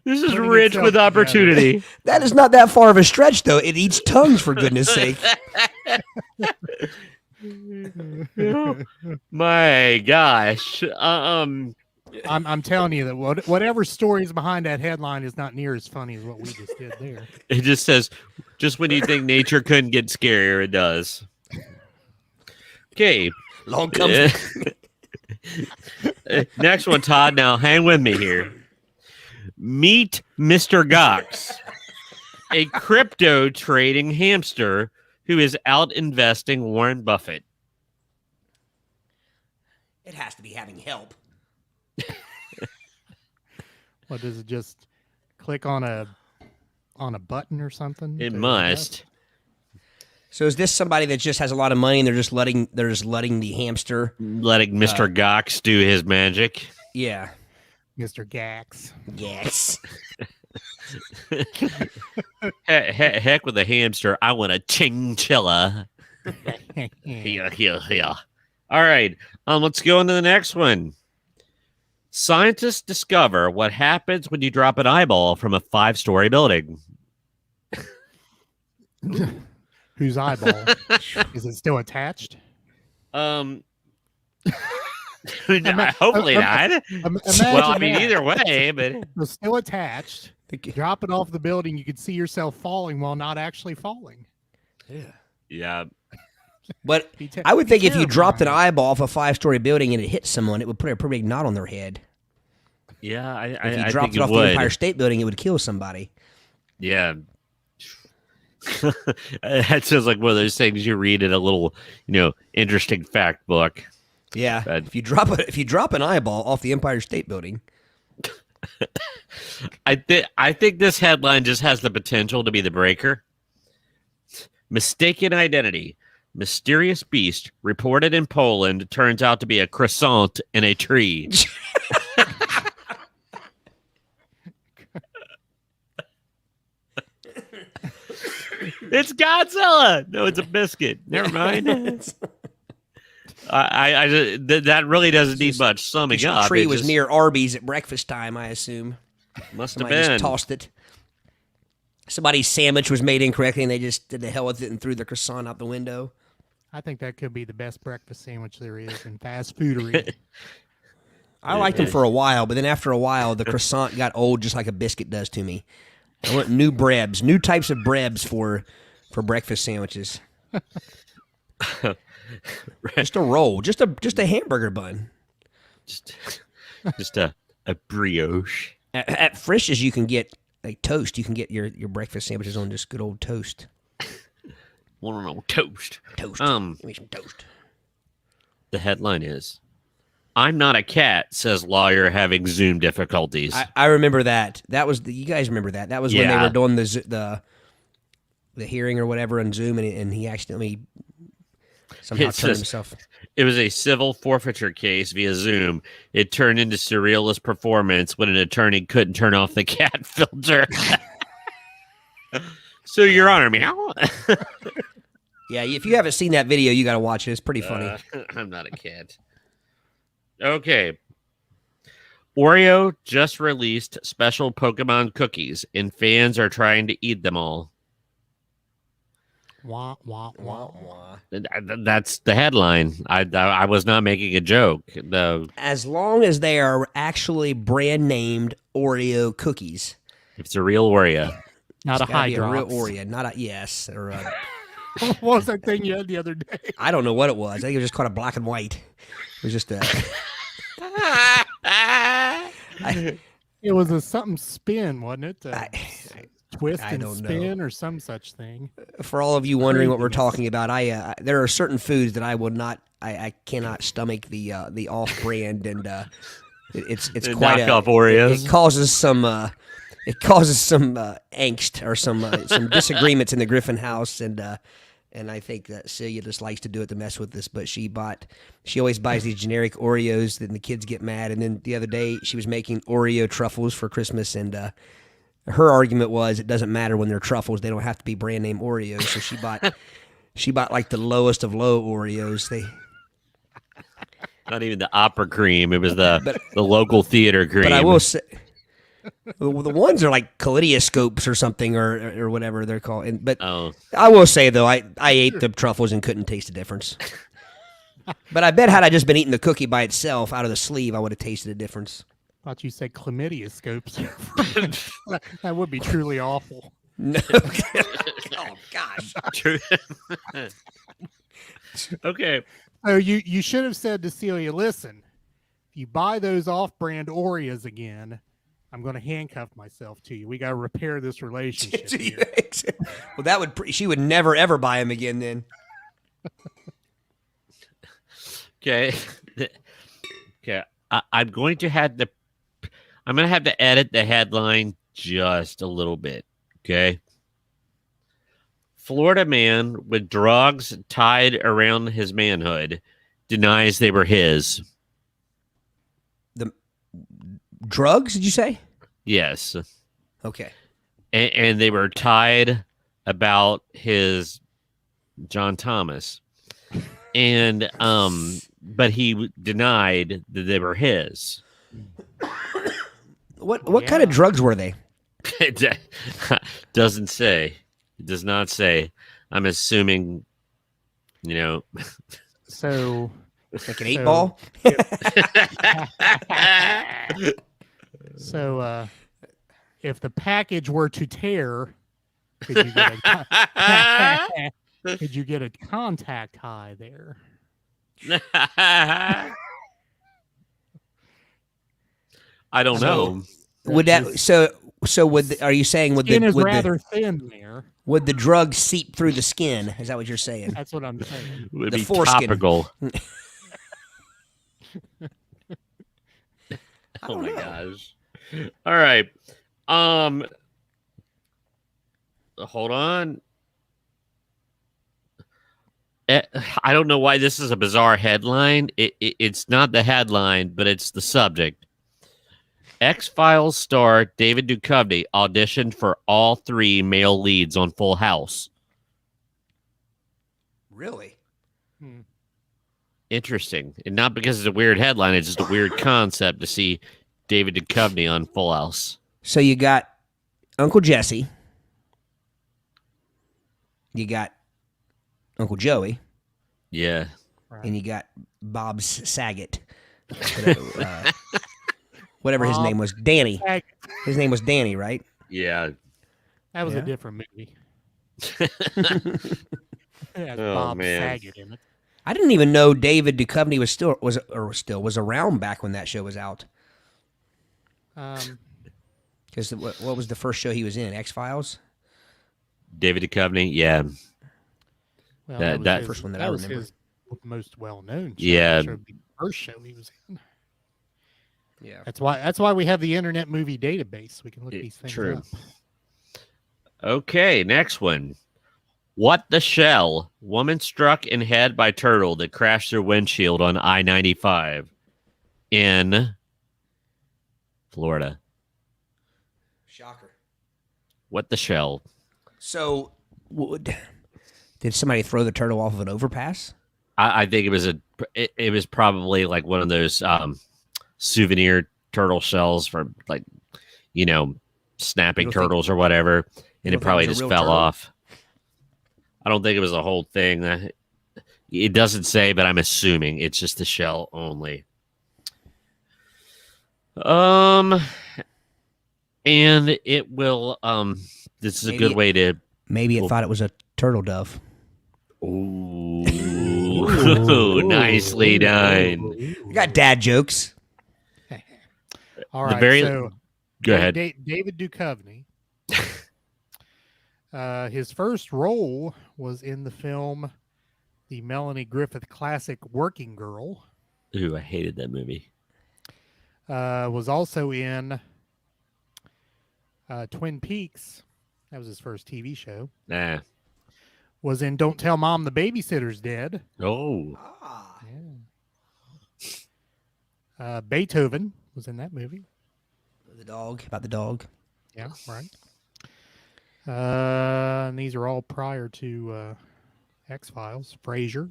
This is putting rich itself with together. opportunity. That is not that far of a stretch, though. It eats tongues, for goodness sake. My gosh. I'm telling you that whatever story is behind that headline is not near as funny as what we just did there. It just says, just when you think nature couldn't get scarier, it does. Okay. Long comes. Next one, Todd. Now, hang with me here. Meet Mr. Gox, a crypto trading hamster who is out investing Warren Buffett. It has to be having help. What does it just click on a button or something? It to must. So is this somebody that just has a lot of money and they're just letting the hamster? Letting Mr. Gox do his magic. Yeah. Mr. Gax. Yes. Heck with a hamster. I want a chinchilla. Yeah. All right. Let's go into the next one. Scientists discover what happens when you drop an eyeball from a 5-story building. Whose eyeball? Is it still attached? Hopefully not. Well, I mean, either way, but it's still attached. Drop it off the building. You could see yourself falling while not actually falling. yeah. But I would think if you dropped an eyeball off a 5-story building and it hit someone, it would put a pretty big knot on their head. Yeah, if you dropped it off the Empire State Building, it would kill somebody. Yeah. That sounds like one of those things you read in a little, interesting fact book. Yeah. But if you drop an eyeball off the Empire State Building. I think this headline just has the potential to be the breaker. Mistaken identity. Mysterious beast reported in Poland turns out to be a croissant in a tree. It's Godzilla. No, it's a biscuit. Never mind. That really doesn't need much summing up. The tree was near Arby's at breakfast time, I assume. Must Somebody have been. just tossed it. Somebody's sandwich was made incorrectly, and they just did the hell with it and threw the croissant out the window. I think that could be the best breakfast sandwich there is in fast foodery. I liked them for a while, but then after a while, the croissant got old just like a biscuit does to me. I want new brebs, new types of brebs for breakfast sandwiches. Just a roll, just a hamburger bun. Just a brioche. At Frisch's, you can get like toast. You can get your breakfast sandwiches on just good old toast. Want to know toast? Toast. Give me some toast. The headline is, "I'm not a cat," says lawyer having Zoom difficulties. I remember that. That was you guys remember that? That was when they were doing the hearing or whatever on Zoom, and he accidentally somehow turned himself. It was a civil forfeiture case via Zoom. It turned into surrealist performance when an attorney couldn't turn off the cat filter. So, Your Honor, meow. Yeah, if you haven't seen that video, you got to watch it. It's pretty funny. I'm not a cat. Okay. Oreo just released special Pokemon cookies, and fans are trying to eat them all. Wah, wah, wah, wah. That's the headline. I was not making a joke. As long as they are actually brand named Oreo cookies. If it's a real Oreo. Not a Hydrox. Hydrox. A real Oreo, not a yes. Or a, What was that thing you had the other day? I don't know what it was. I think it was just called a black and white. It was just a. It was a something spin, wasn't it? Twist I and don't spin know. or some such thing. For all of you wondering what we're talking about, there are certain foods that I will not. I cannot stomach the off-brand, and it's quite knockoff Oreos. It causes some. It causes some angst or some disagreements in the Griffin house, and I think that Celia just likes to do it to mess with us. But she always buys these generic Oreos, and the kids get mad. And then the other day she was making Oreo truffles for Christmas, and her argument was it doesn't matter when they're truffles; they don't have to be brand name Oreos. So She bought like the lowest of low Oreos. Not even the opera cream. It was the local theater cream. But I will say, the ones are like kaleidoscopes or something, or whatever they're called. But I will say though, I ate the truffles and couldn't taste the difference. But I bet had I just been eating the cookie by itself out of the sleeve, I would have tasted a difference. Thought you said chlamydia scopes. That would be truly awful. No. Oh gosh. Okay. Oh, you should have said to Celia, listen, if you buy those off-brand Oreos again, I'm going to handcuff myself to you. We got to repair this relationship here. Well, that would she would never ever buy them again then. Okay. Okay. I'm going to have to edit the headline just a little bit. Okay. Florida man with drugs tied around his manhood denies they were his. The drugs, did you say? Yes. Okay. And they were tied about his John Thomas. And but he denied that they were his. What kind of drugs were they? It doesn't say. It does not say. I'm assuming, So like an 8-ball? So if the package were to tear, could you get a, could you get a contact high there? I don't know. Would that so would are you saying Skin is rather thin there. Would the drug seep through the skin? Is that what you're saying? That's what I'm saying. It would The be foreskin. topical. I Oh don't my know. gosh. All right. Hold on. I don't know why this is a bizarre headline. It's not the headline, but it's the subject. X-Files star David Duchovny auditioned for all 3 male leads on Full House. Really? Interesting. And not because it's a weird headline, it's just a weird concept to see David Duchovny on Full House. So you got Uncle Jesse. You got Uncle Joey. Yeah. And you got Bob Saget. Whatever his name was. Danny. Saget. His name was Danny, right? Yeah. That was Yeah. a different movie. It has Oh, Bob man. Saget in it. I didn't even know David Duchovny was around back when that show was out. Because what was the first show he was in? X-Files? David Duchovny, yeah. Well, That was first one that that I was remember. his most well-known show. Yeah. The first show he was in. Yeah. That's why we have the Internet Movie Database. We can look these things True. up. Okay, next one. What the shell? Woman struck in head by turtle that crashed their windshield on I-95 in Florida. Shocker. What the shell? So, did somebody throw the turtle off of an overpass? I think it was probably like one of those souvenir turtle shells from like, snapping You don't turtles or whatever, and don't it probably think it was just a real fell turtle? off. I don't think it was a whole thing. It doesn't say, but I'm assuming it's just the shell only. And it will. This is a good way to. Maybe it thought it was a turtle dove. Ooh, nicely done. You got dad jokes. All The right. very- So Go ahead. David Duchovny. His first role was in the film, the Melanie Griffith classic Working Girl. Ooh, I hated that movie. Was also in Twin Peaks. That was his first TV show. Nah. Was in Don't Tell Mom the Babysitter's Dead. Oh. Beethoven was in that movie. The dog, about the dog. Yeah, right. And these are all prior to X-Files, Frasier.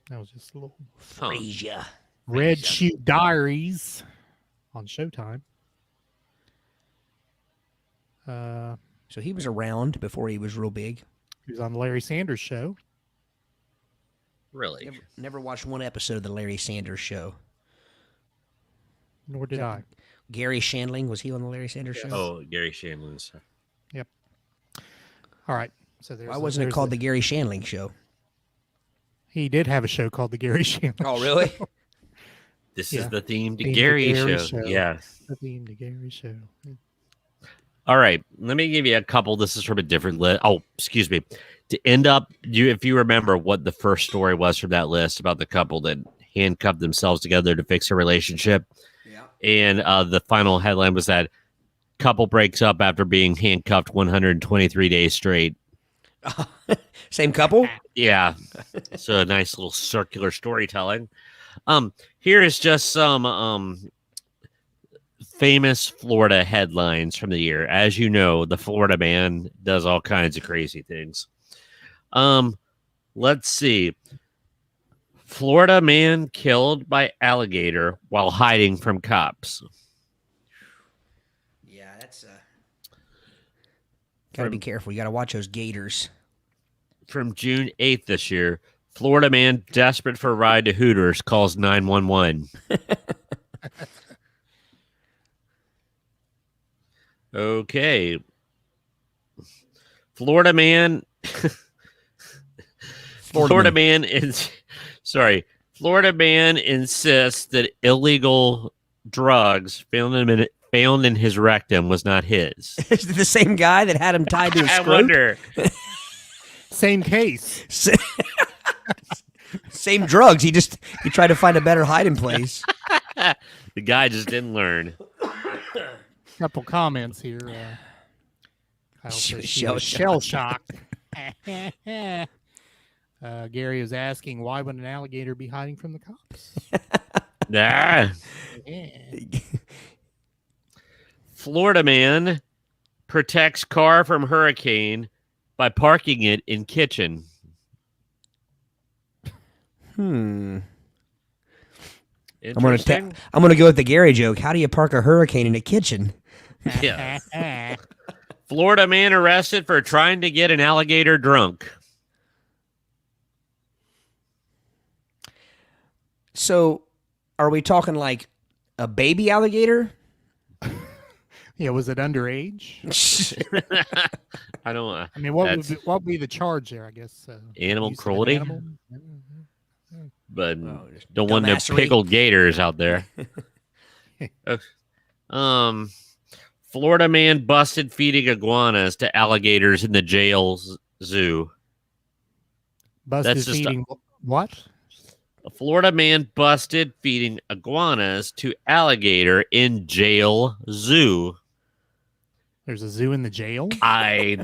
That was just a little Frasier. Red Shoe Diaries on Showtime. So he was around before he was real big. He was on the Larry Sanders Show. Really? Never watched one episode of the Larry Sanders Show. Nor did I. Gary Shandling, was he on the Larry Sanders Show? Oh, Gary Shandling's. Yep. All right. So there's. Why wasn't it called the Gary Shandling Show? He did have a show called the Gary Shandling. Oh, really? This Yeah. is the theme to Theme to Gary Gary show. show. Yeah. The theme to Gary Show. All right. Let me give you a couple. This is from a different list. Oh, excuse me. To end up, if you remember what the first story was from that list about the couple that handcuffed themselves together to fix a relationship. Yeah. And the final headline was that couple breaks up after being handcuffed 123 days straight. Same couple? Yeah. So a nice little circular storytelling. Here is just some famous Florida headlines from the year. As you know, the Florida man does all kinds of crazy things. Let's see. Florida man killed by alligator while hiding from cops. Yeah, that's gotta be careful. You gotta watch those gators. From June 8th this year, Florida man desperate for a ride to Hooters calls 911. Okay. Florida man Florida man insists that illegal drugs found in his rectum was not his. Is it the same guy that had him tied to his I scrote? wonder. Same case. Same drugs. He tried to find a better hiding place. The guy just didn't learn. Couple comments here. Kyle She says was she was shell-shocked. Gary is asking, why would an alligator be hiding from the cops? Ah. Yeah. Florida man protects car from hurricane by parking it in kitchen. I'm Interesting. gonna go with the Gary joke. How do you park a hurricane in a kitchen? Yeah. Florida man arrested for trying to get an alligator drunk. So, are we talking like a baby alligator? Yeah, was it underage? I don't know. I mean, what would be the charge there, I guess? Animal use of an cruelty? animal? But just don't want no dumbassery. pickled gators out there. Florida man busted feeding iguanas to alligators in the jail zoo. Busted That's just feeding what? A Florida man busted feeding iguanas to alligator in jail zoo. There's a zoo in the jail? I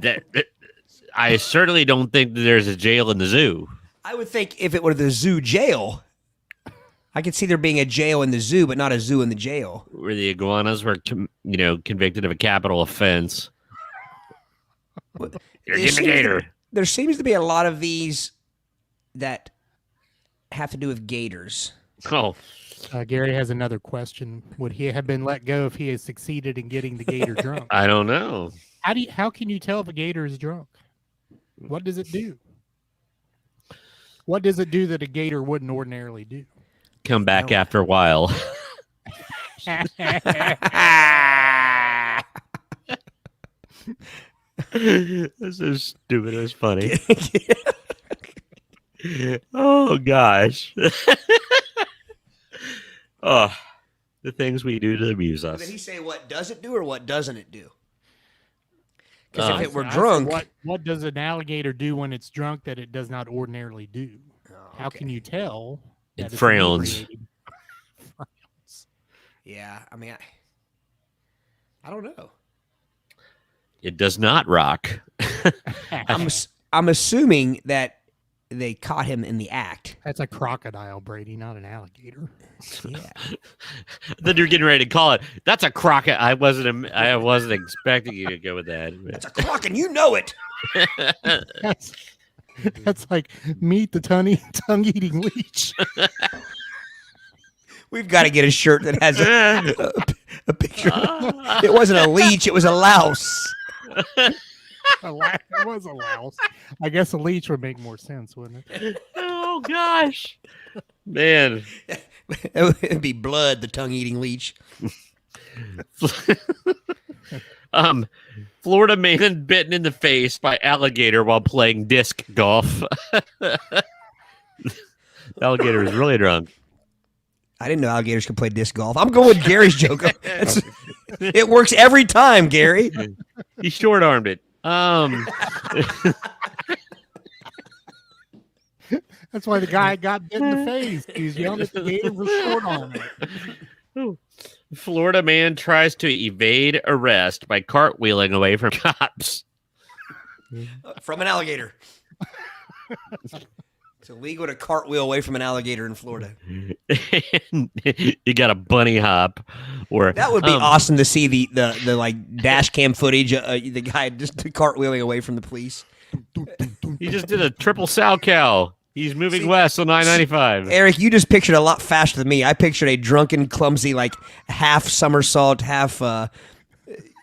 certainly don't think that there's a jail in the zoo. I would think if it were the zoo jail, I could see there being a jail in the zoo, but not a zoo in the jail. Where the iguanas were, convicted of a capital offense. You're getting a gator. There seems to be a lot of these that have to do with gators. Oh, Gary has another question. Would he have been let go if he had succeeded in getting the gator drunk? I don't know. How can you tell if a gator is drunk? What does it do? What does it do that a gator wouldn't ordinarily do? Come back after a while. This is stupid. It was funny. Oh, gosh. Oh, the things we do to amuse us. Did he say what does it do or what doesn't it do? Because if it were I said, drunk, what does an alligator do when it's drunk that it does not ordinarily do? How can you tell? It that it's frowns. inebriated? Frowns. yeah, I mean, I don't know. It does not rock. I'm assuming that they caught him in the act. That's a crocodile, Brady, not an alligator. Yeah. Then you're getting ready to call it. That's a crocodile. I wasn't expecting you to go with that. That's a croc and you know it. That's like meet the tongue-eating leech. We've got to get a shirt that has a picture. It wasn't a leech; it was a louse. It was a louse. I guess a leech would make more sense, wouldn't it? Oh gosh, man. It'd be Blood, the tongue-eating leech. Florida man bitten in the face by alligator while playing disc golf. The alligator is really drunk. I didn't know alligators could play disc golf. I'm going with Gary's joke. It works every time, Gary. He short-armed it. That's why the guy got bit in the face. He was yelling at the gator for short on it. Florida man tries to evade arrest by cartwheeling away from cops. From an alligator. It's illegal to cartwheel away from an alligator in Florida. You got a bunny hop, or That would be awesome to see the like dash cam footage. The guy just cartwheeling away from the police. He just did a triple sow cow. He's moving west on 995. Eric, you just pictured a lot faster than me. I pictured a drunken, clumsy, like half somersault, half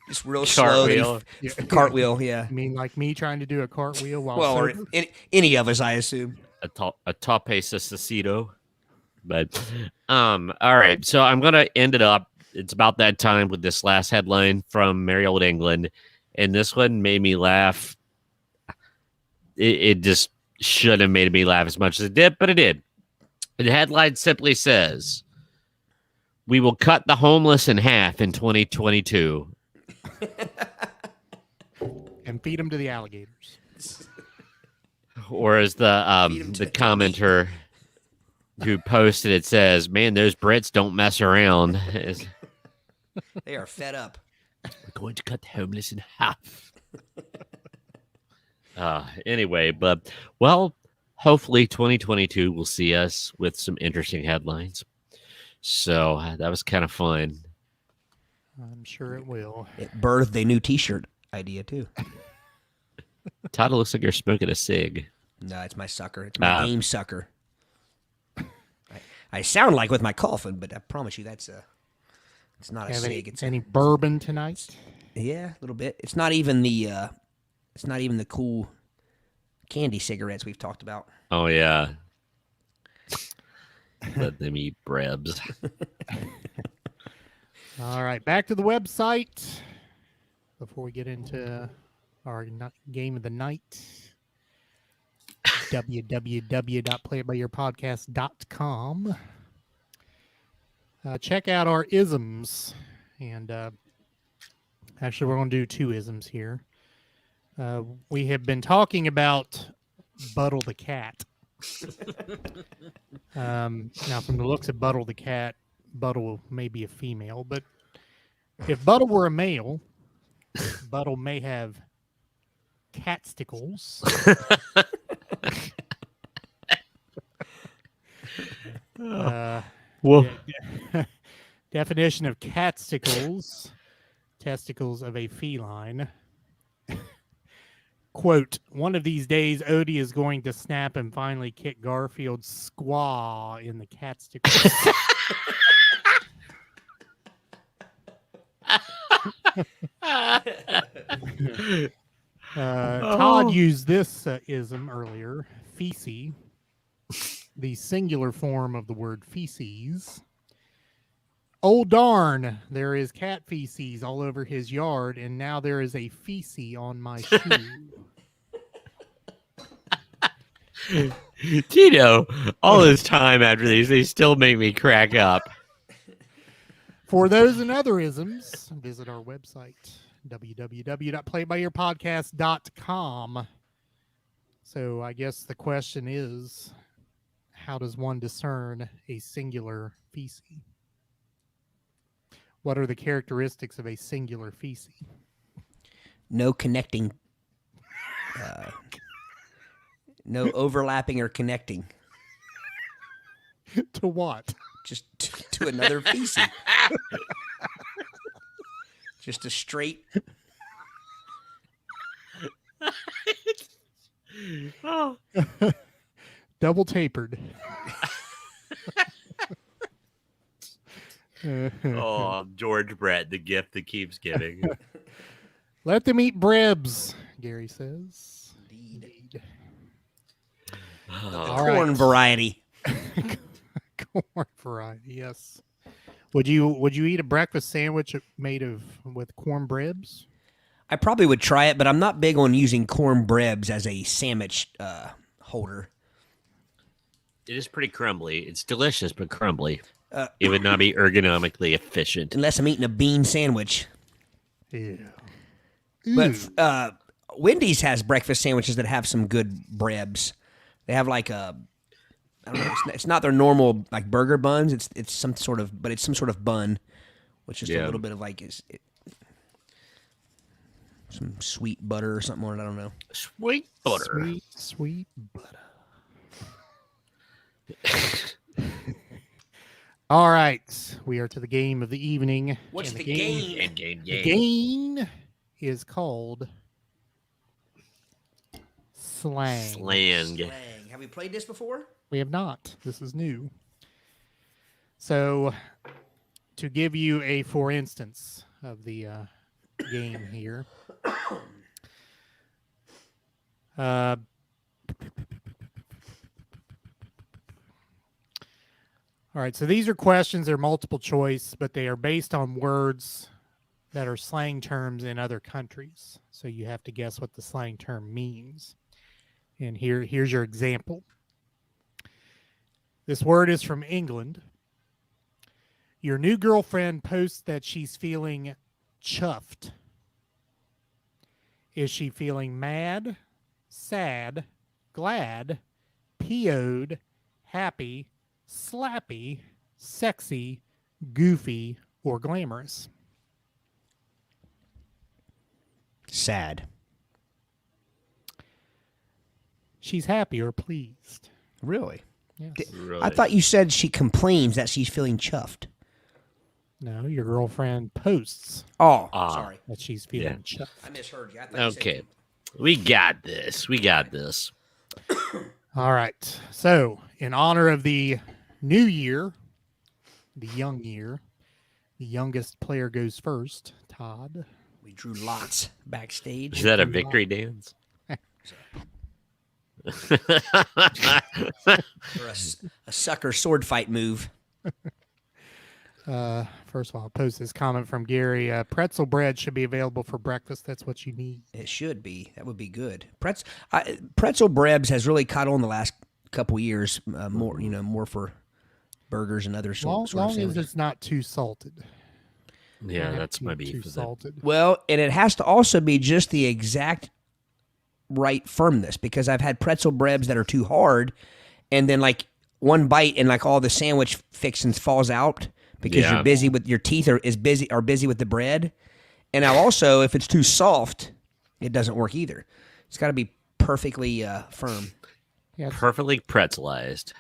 just real Cartwheel. slow cartwheel. Yeah. I mean, like me trying to do a cartwheel while Well, or sober? any of us, I assume. A tope sesito. But all right, so I'm gonna end it up. It's about that time with this last headline from Merry Old England, and this one made me laugh. It just should have made me laugh as much as it did, but it did. The headline simply says, "We will cut the homeless in half in 2022." And feed them to the alligators. Or as the commenter who posted it says, "Man, those Brits don't mess around." They are fed up. We're going to cut the homeless in half. Anyway, but well, hopefully 2022 will see us with some interesting headlines. So that was kind of fun. I'm sure it will. It birthed a new T-shirt idea too. Todd, it looks like you're smoking a cig. No, it's my sucker. It's my game sucker. I sound like with my coughing, but I promise you it's not a cig. It's Any bourbon tonight? yeah, a little bit. It's not even the cool candy cigarettes we've talked about. Oh yeah. Let them eat brebs. All right, back to the website before we get into our game of the night. www.playitbyyourpodcast.com. Check out our isms, and actually we're going to do two isms here. We have been talking about Buttle the cat. Now, from the looks of Buttle the cat, Buttle may be a female, but if Buttle were a male, Buttle may have catsticles. Definition of catsticles: testicles of a feline. Quote, one of these days, Odie is going to snap and finally kick Garfield's squaw in the catsticles. Todd used this ism earlier, feces, the singular form of the word feces. Oh darn, there is cat feces all over his yard, and now there is a feces on my shoe. Tito, all this time after these, they still make me crack up. For those and other isms, visit our website, www.playitbyyourpodcast.com. So I guess the question is, how does one discern a singular feces? What are the characteristics of a singular feces? No connecting. No overlapping or connecting. To what? Just to another feces. Just a straight. Oh. Double tapered. Oh, George Brett, the gift that keeps giving. Let them eat brebs, Gary says. Indeed. Oh. All right. Corn variety. Corn variety, yes. Would you eat a breakfast sandwich made with corn brebs? I probably would try it, but I'm not big on using corn brebs as a sandwich holder. It is pretty crumbly. It's delicious, but crumbly. It would not be ergonomically efficient. Unless I'm eating a bean sandwich. Yeah. But Wendy's has breakfast sandwiches that have some good brebs. They have like I don't know. It's not their normal like burger buns. It's some sort of bun, which is a little bit of like some sweet butter or something on it. I don't know. Sweet butter. Sweet butter. All right, we are to the game of the evening. What's and the game? The game is called Slang. Slang. Slang. Have we played this before? We have not. This is new. So, to give you a for instance of the game here. All right, so these are questions. They're multiple choice, but they are based on words that are slang terms in other countries. So you have to guess what the slang term means. And here's your example. This word is from England. Your new girlfriend posts that she's feeling chuffed. Is she feeling mad, sad, glad, PO'd, happy, slappy, sexy, goofy, or glamorous? Sad. She's happy or pleased. Really? Yes. Really? I thought you said she complains that she's feeling chuffed. No, your girlfriend posts Oh, Ah. sorry. that she's feeling chuffed. I misheard you. I thought you said Okay. We got this. We got this. All right. So, in honor of the new year, the young year, the youngest player goes first. Todd. we drew lots backstage. Is that a victory dance? Or a sucker sword fight move. First of all, I'll post this comment from Gary. Pretzel bread should be available for breakfast. That's what you need. It should be. That would be good. Pretzel Brebs has really caught on the last couple years. More for burgers and other Long sort of as sandwiches. it's not too salted. Yeah, Not that's my too beef with it. salted. Well, and it has to also be just the exact right firmness, because I've had pretzel brebs that are too hard, and then like one bite and like all the sandwich fixings falls out because Yeah. you're busy with your teeth are busy with the bread. And now also, if it's too soft, it doesn't work either. It's got to be perfectly firm. Yeah, Perfectly pretzelized.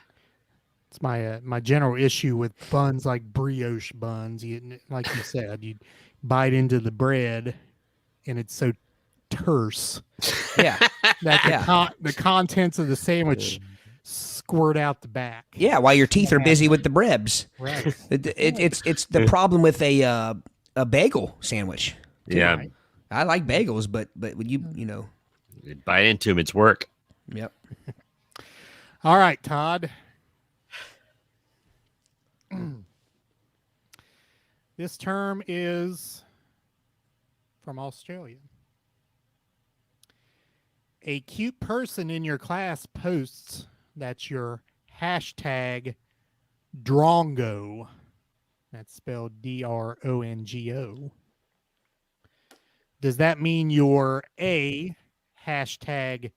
it's my general issue with buns like brioche buns. Like you said, you bite into the bread, and it's so terse Yeah, that the contents of the sandwich squirt out the back. yeah. While your teeth are busy with the brebs, Right. it's the problem with a bagel sandwich. Yeah. Right. I like bagels, but when you know, You bite into them, it's work. yep. All right, Todd. This term is from Australia. A cute person in your class posts that your hashtag drongo. That's spelled DRONGO. Does that mean you're A, hashtag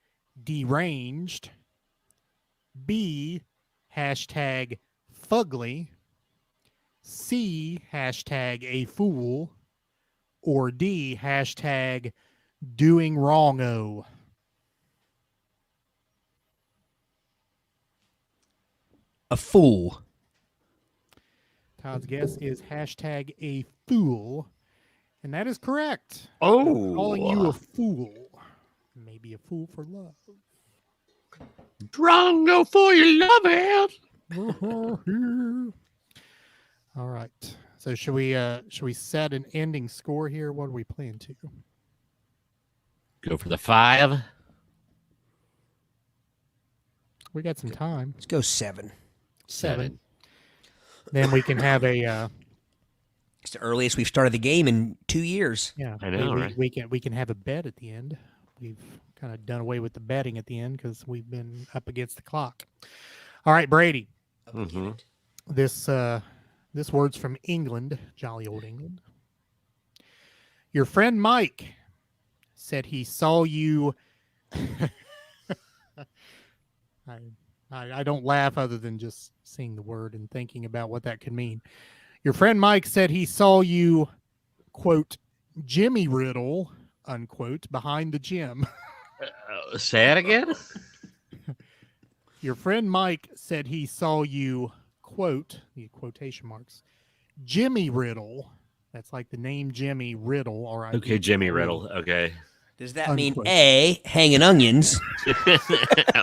deranged, B, hashtag fugly, C, hashtag a fool, or D, hashtag doing wrong-o? A fool. Todd's guess is hashtag a fool, and that is correct. Oh. Calling you a fool. Maybe a fool for love. Drongo for your love it. All right. So should we set an ending score here? What do we plan to? Go for the 5. We got some time. Let's go 7. 7. Then we can have a It's the earliest we've started the game in 2 years. yeah. I know, right? We can have a bet at the end. We've kind of done away with the betting at the end because we've been up against the clock. All right, Brady. Mm-hmm. This word's from England, jolly old England. Your friend Mike said he saw you. I don't laugh other than just seeing the word and thinking about what that could mean. Your friend Mike said he saw you, quote, Jimmy Riddle, unquote, behind the gym. Say it again. Your friend Mike said he saw you, quote, the quotation marks, Jimmy Riddle. That's like the name Jimmy Riddle. All right. Okay, Jimmy Riddle. Okay. Does that mean Unquote. A, hanging onions?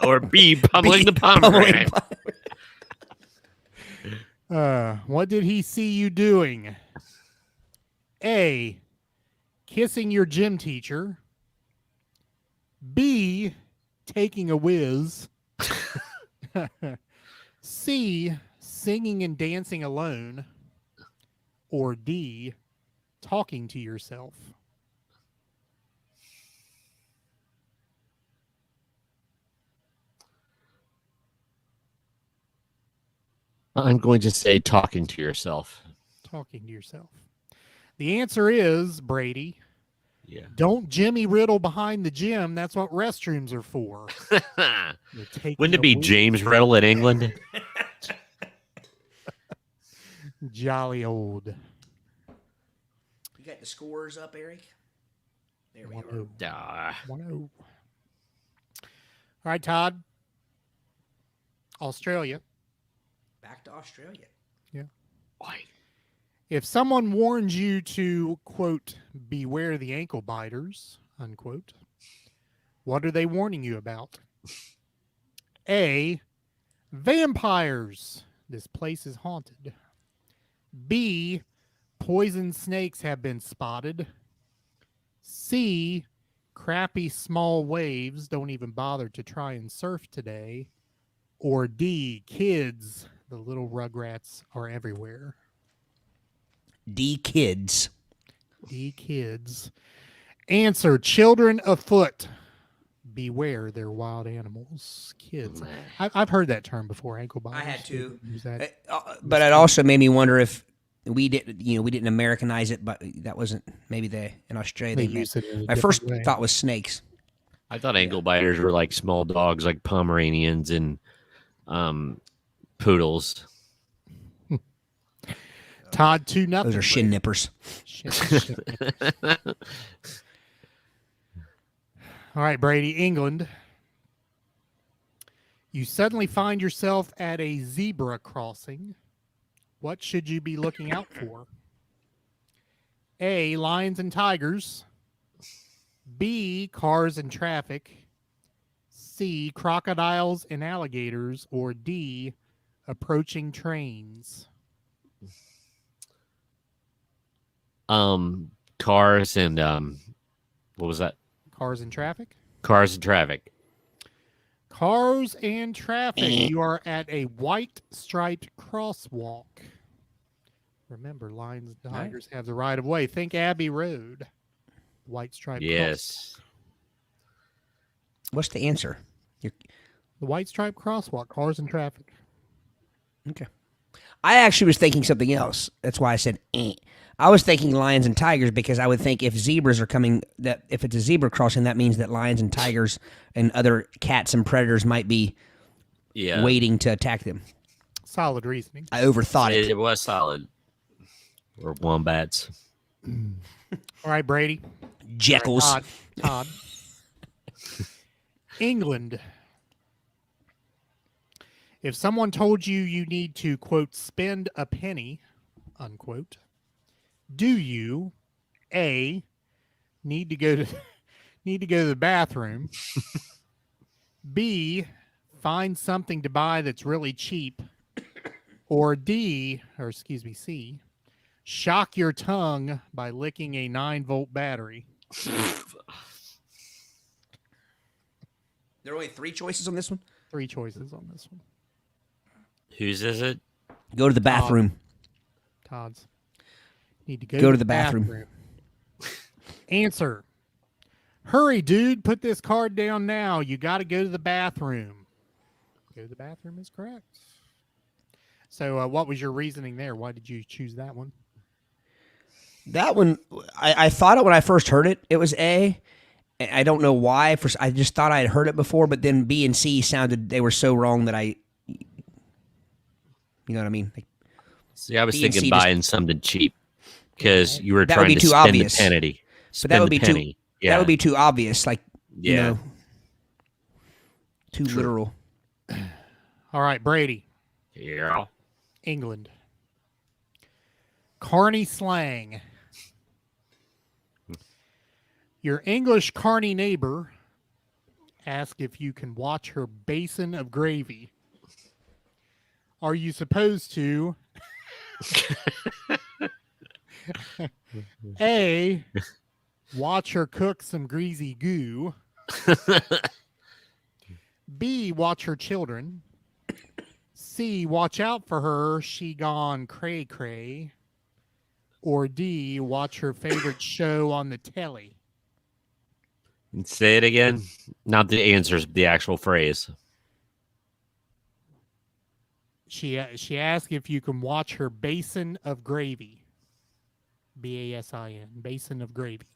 Or B, pummeling B, the pomegranate. What did he see you doing? A, kissing your gym teacher. B, taking a whiz. C, singing and dancing alone. Or D, talking to yourself. I'm going to say talking to yourself. Talking to yourself. The answer is, Brady, Yeah. don't Jimmy Riddle behind the gym. That's what restrooms are for. You're taking Wouldn't it a be whiz. James Riddle in England? Jolly old. You got the scores up, Eric? There we 1-0. are. 1-0. All right, Todd. Australia. Back to Australia. Why? If someone warns you to, quote, beware the ankle biters, unquote, what are they warning you about? A, vampires. This place is haunted. B, poison snakes have been spotted. C, crappy small waves. Don't even bother to try and surf today. Or D, kids. The little rugrats are everywhere. D, kids. D, kids. Answer, children afoot. Beware, they're wild animals. Kids. I've heard that term before, ankle biters. I had to. Use that. But it also made me wonder if we didn't Americanize it, but that wasn't maybe in Australia. They They use it in a my first different way. thought was snakes. I thought ankle biters were like small dogs, like Pomeranians and poodles. Todd, 2-0. Those are shin nippers. Shit. All right, Brady, England. You suddenly find yourself at a zebra crossing. What should you be looking out for? A, lions and tigers. B, cars and traffic. C, crocodiles and alligators. Or D, approaching trains. Cars and what was that? Cars and traffic? Cars and traffic. Cars and traffic. You are at a white striped crosswalk. Remember, lions and tigers have the right of way. Think Abbey Road. White striped Yes. What's the answer? The white striped crosswalk. Cars and traffic. Okay. I actually was thinking something else. That's why I said eh. I was thinking lions and tigers because I would think if zebras are coming, that if it's a zebra crossing, that means that lions and tigers and other cats and predators might be waiting to attack them. Solid reasoning. I overthought it. It was solid. Or wombats. All right, Brady. Jekylls. Todd. England. If someone told you you need to, quote, spend a penny, unquote, do you, A, need to go to the bathroom, B, find something to buy that's really cheap. Or C, shock your tongue by licking a 9-volt battery. There are only 3 choices on this one? 3 choices on this one. Whose is it? Go to the bathroom. Todd's. Need to go to the bathroom. Answer. Hurry, dude. Put this card down now. You got to go to the bathroom. Go to the bathroom is correct. So what was your reasoning there? Why did you choose that one? That one, I thought it when I first heard it. It was A. I don't know why. I just thought I had heard it before, but then B and C they were so wrong that you know what I mean? Like, See, I was B and thinking C buying something cheap because you were That would trying be to too spend obvious. the penny. But that would be penny. That would be too obvious. Like, you Yeah. know, too literal. All right, Brady. Yeah. England. Carney slang. Your English carny neighbor asks if you can watch her basin of gravy. Are you supposed to A, watch her cook some greasy goo, B, watch her children, C, watch out for her, she gone cray-cray, or D, watch her favorite show on the telly? And say it again. Not the answers, the actual phrase. She asked if you can watch her basin of gravy. BASIN, basin of gravy.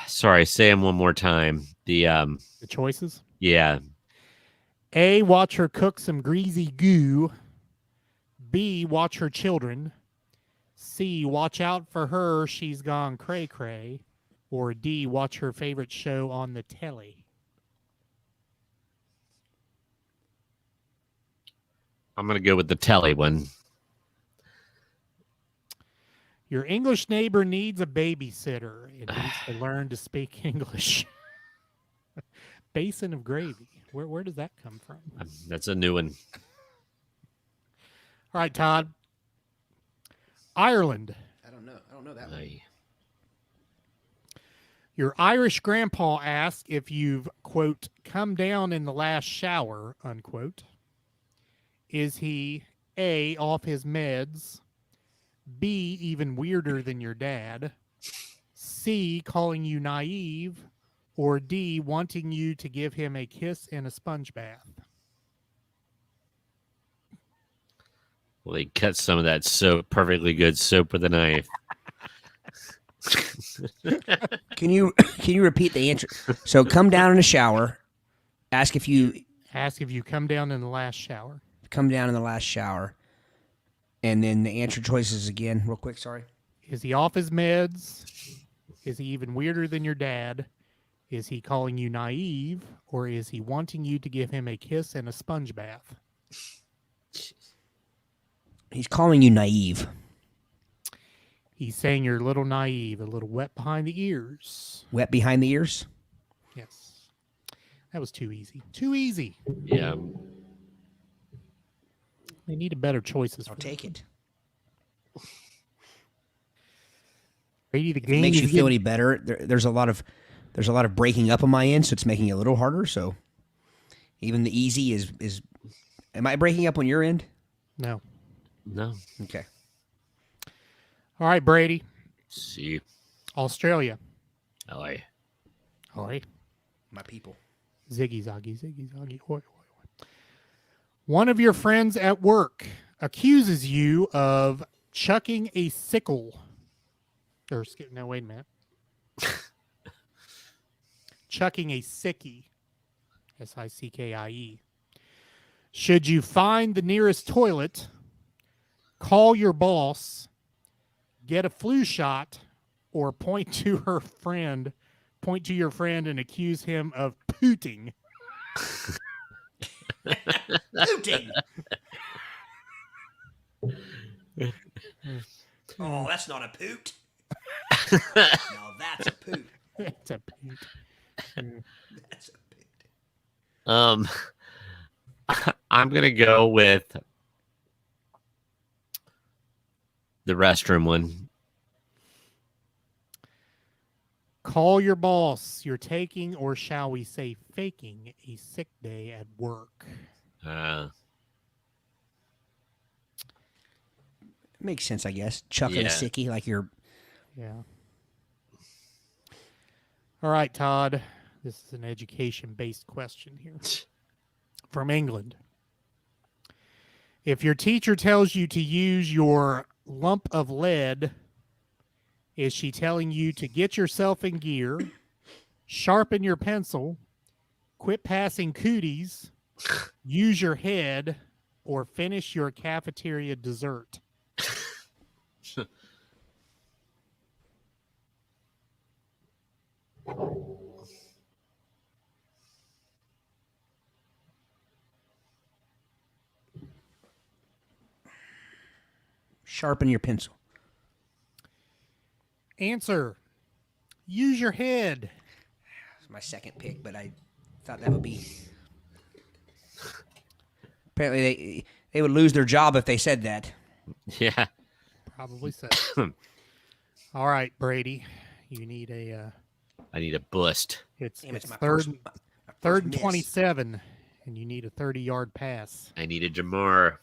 Sorry, say them one more time. The choices? Yeah. A, watch her cook some greasy goo. B, watch her children. C, watch out for her, she's gone cray-cray. Or D, watch her favorite show on the telly. I'm gonna go with the telly one. Your English neighbor needs a babysitter. It needs to learn to speak English. Basin of gravy. Where does that come from? That's a new one. All right, Todd. Ireland. I don't know that one. Aye. Your Irish grandpa asks if you've, quote, come down in the last shower, unquote. Is he A, off his meds, B, even weirder than your dad, C, calling you naive, or D, wanting you to give him a kiss and a sponge bath? Well, they cut some of that soap, perfectly good soap with a knife. Can you repeat the answer? So come down in the shower. Ask if you come down in the last shower. Come down in the last shower. And then the answer choices again, real quick, sorry. Is he off his meds? Is he even weirder than your dad? Is he calling you naive? Or is he wanting you to give him a kiss and a sponge bath? He's calling you naive. He's saying you're a little naive, a little wet behind the ears. Wet behind the ears? Yes. That was too easy. Too easy. Yeah. They needed better choices. I'll take it. Brady, the If game it makes you is feel getting- any better, there's a lot of breaking up on my end, so it's making it a little harder. So even the easy is. Am I breaking up on your end? No. No. Okay. All right, Brady. See. Australia. LA. All right. My people. Ziggy zaggy, ziggy zaggy. Oi, oi, oi. One of your friends at work accuses you of chucking a sickle. No, wait a minute. Chucking a sickie. SICKIE. Should you find the nearest toilet, call your boss, get a flu shot, or point to your friend and accuse him of pooting? Pooting. Oh, that's not a poot. Now that's a poot. It's a poot. That's a poot. I'm gonna go with the restroom one. Call your boss. You're taking, or shall we say faking, a sick day at work. Makes sense, I guess. Chucking a Yeah. sickie like you're... Yeah. All right, Todd. This is an education-based question here. From England. If your teacher tells you to use your lump of lead, is she telling you to get yourself in gear, sharpen your pencil, quit passing cooties, use your head, or finish your cafeteria dessert? Sharpen your pencil. Answer. Use your head. It's my second pick, but I thought that would be... Apparently they would lose their job if they said that. Yeah. Probably so. All right, Brady. You need a... I need a boost. It's Damn, it's my third, first, my third first and miss. 27, and you need a 30-yard pass. I need a Jamar.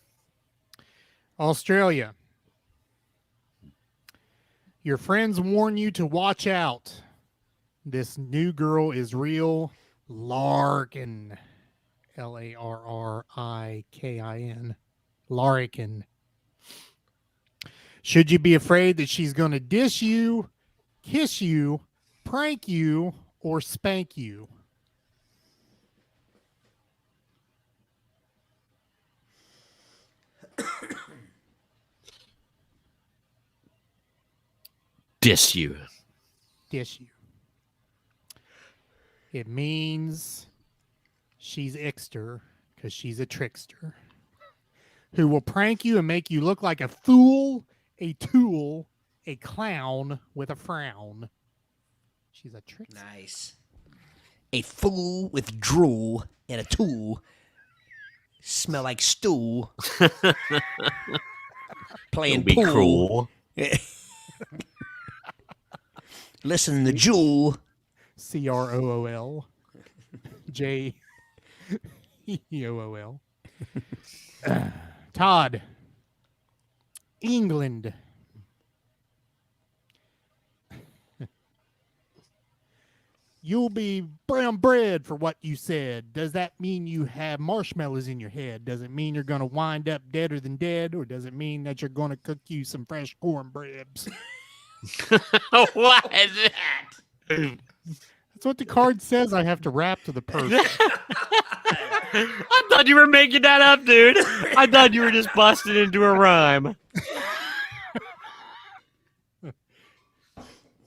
Australia. Your friends warn you to watch out. This new girl is real larkin. Larrikin. Larrikin. Should you be afraid that she's going to dish you, kiss you, prank you, or spank you? Diss you. Dish you. It means she's Ixter because she's a trickster who will prank you and make you look like a fool, a tool, a clown with a frown. She's a trickster. Nice. A fool with drool and a tool. Smell like stool. Playing Don't be pool. cruel. Listen to Jewel. CROOL. JEOOL. Todd. England. You'll be brown bread for what you said. Does that mean you have marshmallows in your head? Does it mean you're going to wind up deader than dead? Or does it mean that you're going to cook you some fresh cornbreads? What is that? That's what the card says I have to rap to the person. I thought you were making that up, dude. I thought you were just busting into a rhyme.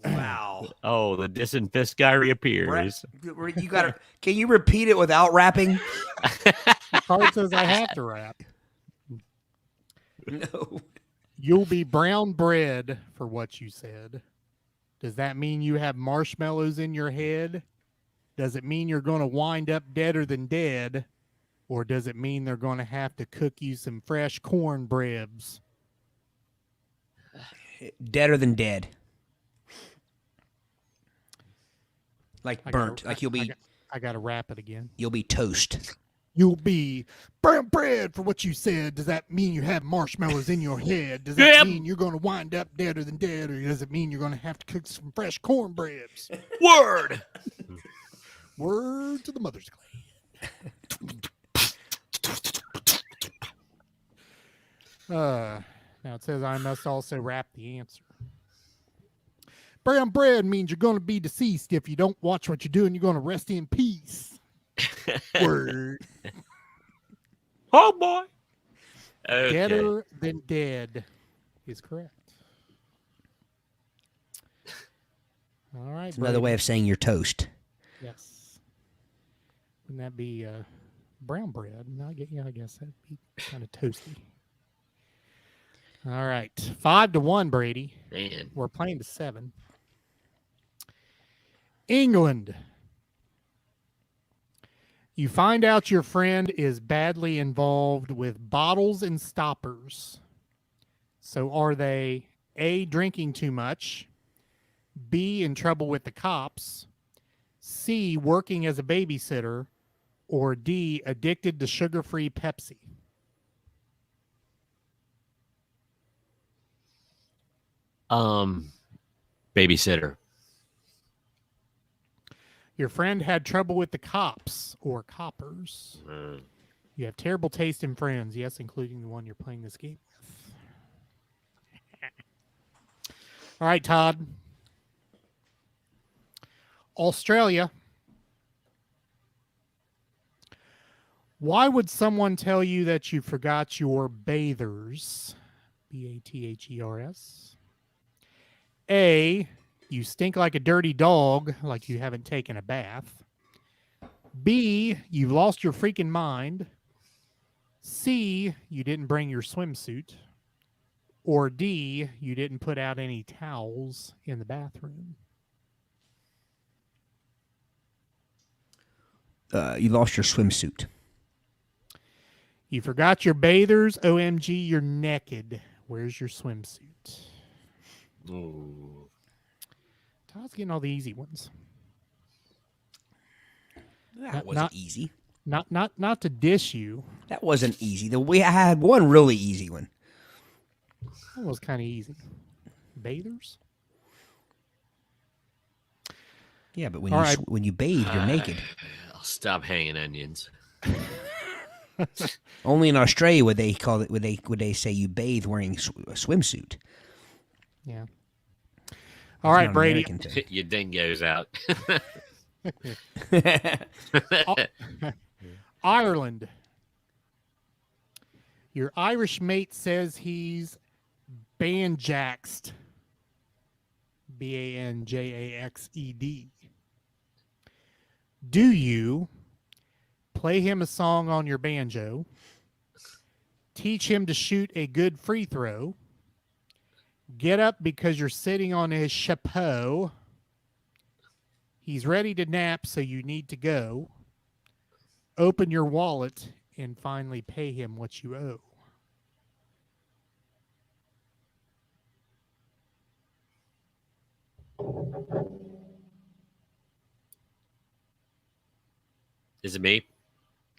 Wow. Oh, the diss and fist guy reappears. You gotta. Can you repeat it without rapping? The card says I have to rap. No. You'll be brown bread for what you said. Does that mean you have marshmallows in your head? Does it mean you're going to wind up deader than dead? Or does it mean they're going to have to cook you some fresh cornbreads? Deader than dead. Like I burnt. gotta- Like you'll be. I got to rap it again. You'll be toast. You'll be brown bread for what you said. Does that mean you have marshmallows in your head? Does that Yep. mean you're going to wind up deader than dead? Or does it mean you're going to have to cook some fresh cornbreads? Word. Word to the mother's clan. Now it says I must also rap the answer. Brown bread means you're going to be deceased if you don't watch what you're doing. You're going to rest in peace. Word. Oh boy. Okay. Deader than dead is correct. All right. It's another way of saying you're toast. Yes. Wouldn't that be brown bread? No, I guess that'd be kind of toasty. All right. 5-1, Brady. Man. We're playing to 7. England. You find out your friend is badly involved with bottles and stoppers. So are they A, drinking too much, B, in trouble with the cops, C, working as a babysitter, or D, addicted to sugar-free Pepsi? Babysitter. Your friend had trouble with the cops or coppers. You have terrible taste in friends, yes, including the one you're playing this game with. All right, Todd. Australia. Why would someone tell you that you forgot your bathers? Bathers. A, you stink like a dirty dog, like you haven't taken a bath. B, you've lost your freaking mind. C, you didn't bring your swimsuit. Or D, you didn't put out any towels in the bathroom. You lost your swimsuit. You forgot your bathers. OMG, you're naked. Where's your swimsuit? Ooh. Todd's getting all the easy ones. That wasn't easy. Not to dish you. That wasn't easy. I had one really easy one. That was kind of easy. Bathers? Yeah, but when you bathe, you're naked. I'll stop hanging onions. Only in Australia would they call it. Would they say you bathe wearing a swimsuit? Yeah. All right, Brady. Your dingo's out. Ireland. Your Irish mate says he's banjaxed. Banjaxed. Do you play him a song on your banjo, teach him to shoot a good free throw, get up because you're sitting on his chapeau, he's ready to nap so you need to go, open your wallet, and finally pay him what you owe? Is it me?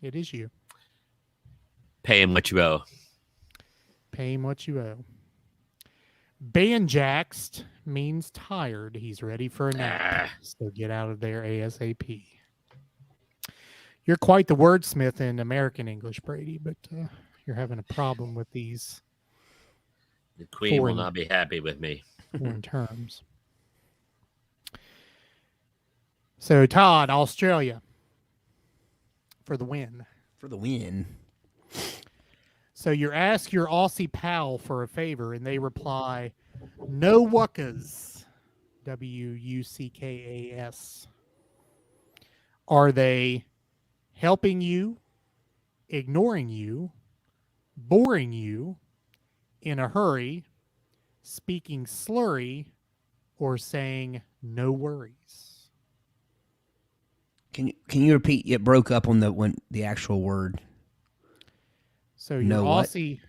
It is you. Pay him what you owe. Pay him what you owe. Banjaxed means tired. He's ready for a nap. So get out of there ASAP. You're quite the wordsmith in American English, Brady, but you're having a problem with these The queen will not be happy with me. foreign terms. So, Todd, Australia, for the win. For the win. So you ask your Aussie pal for a favor, and they reply, "No wuckas." WUCKAS. Are they helping you, ignoring you, boring you, in a hurry, speaking slurry, or saying no worries? Can you repeat? It broke up on the actual word. So your Aussie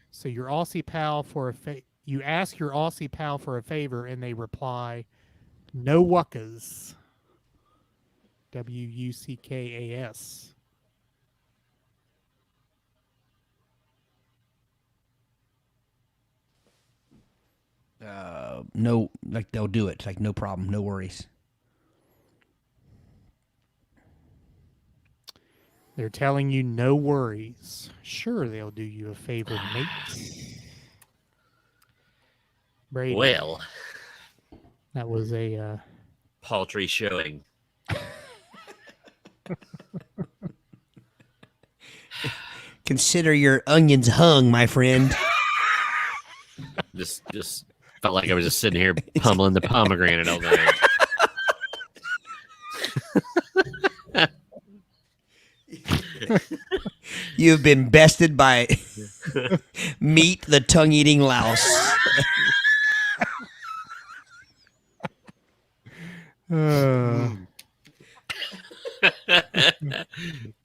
pal for a you ask your Aussie pal for a favor, and they reply, "No wuckas." WUCKAS. No, like they'll do it. Like no problem, no worries. They're telling you no worries. Sure, they'll do you a favor, mate. Brady. Well, That was a paltry showing. Consider your onions hung, my friend. Just felt like I was just sitting here pummeling the pomegranate all night. You've been bested by Meat the tongue-eating louse.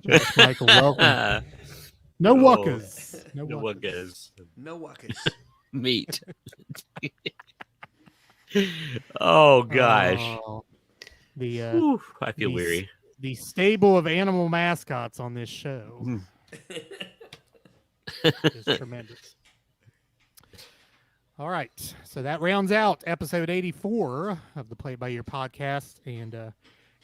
Josh Michael, welcome. No wuckas. No wuckas. No wuckas. Meat. Oh gosh. The I feel weary. The stable of animal mascots on this show is tremendous. All right, so that rounds out episode 84 of the Play It By Ear podcast, and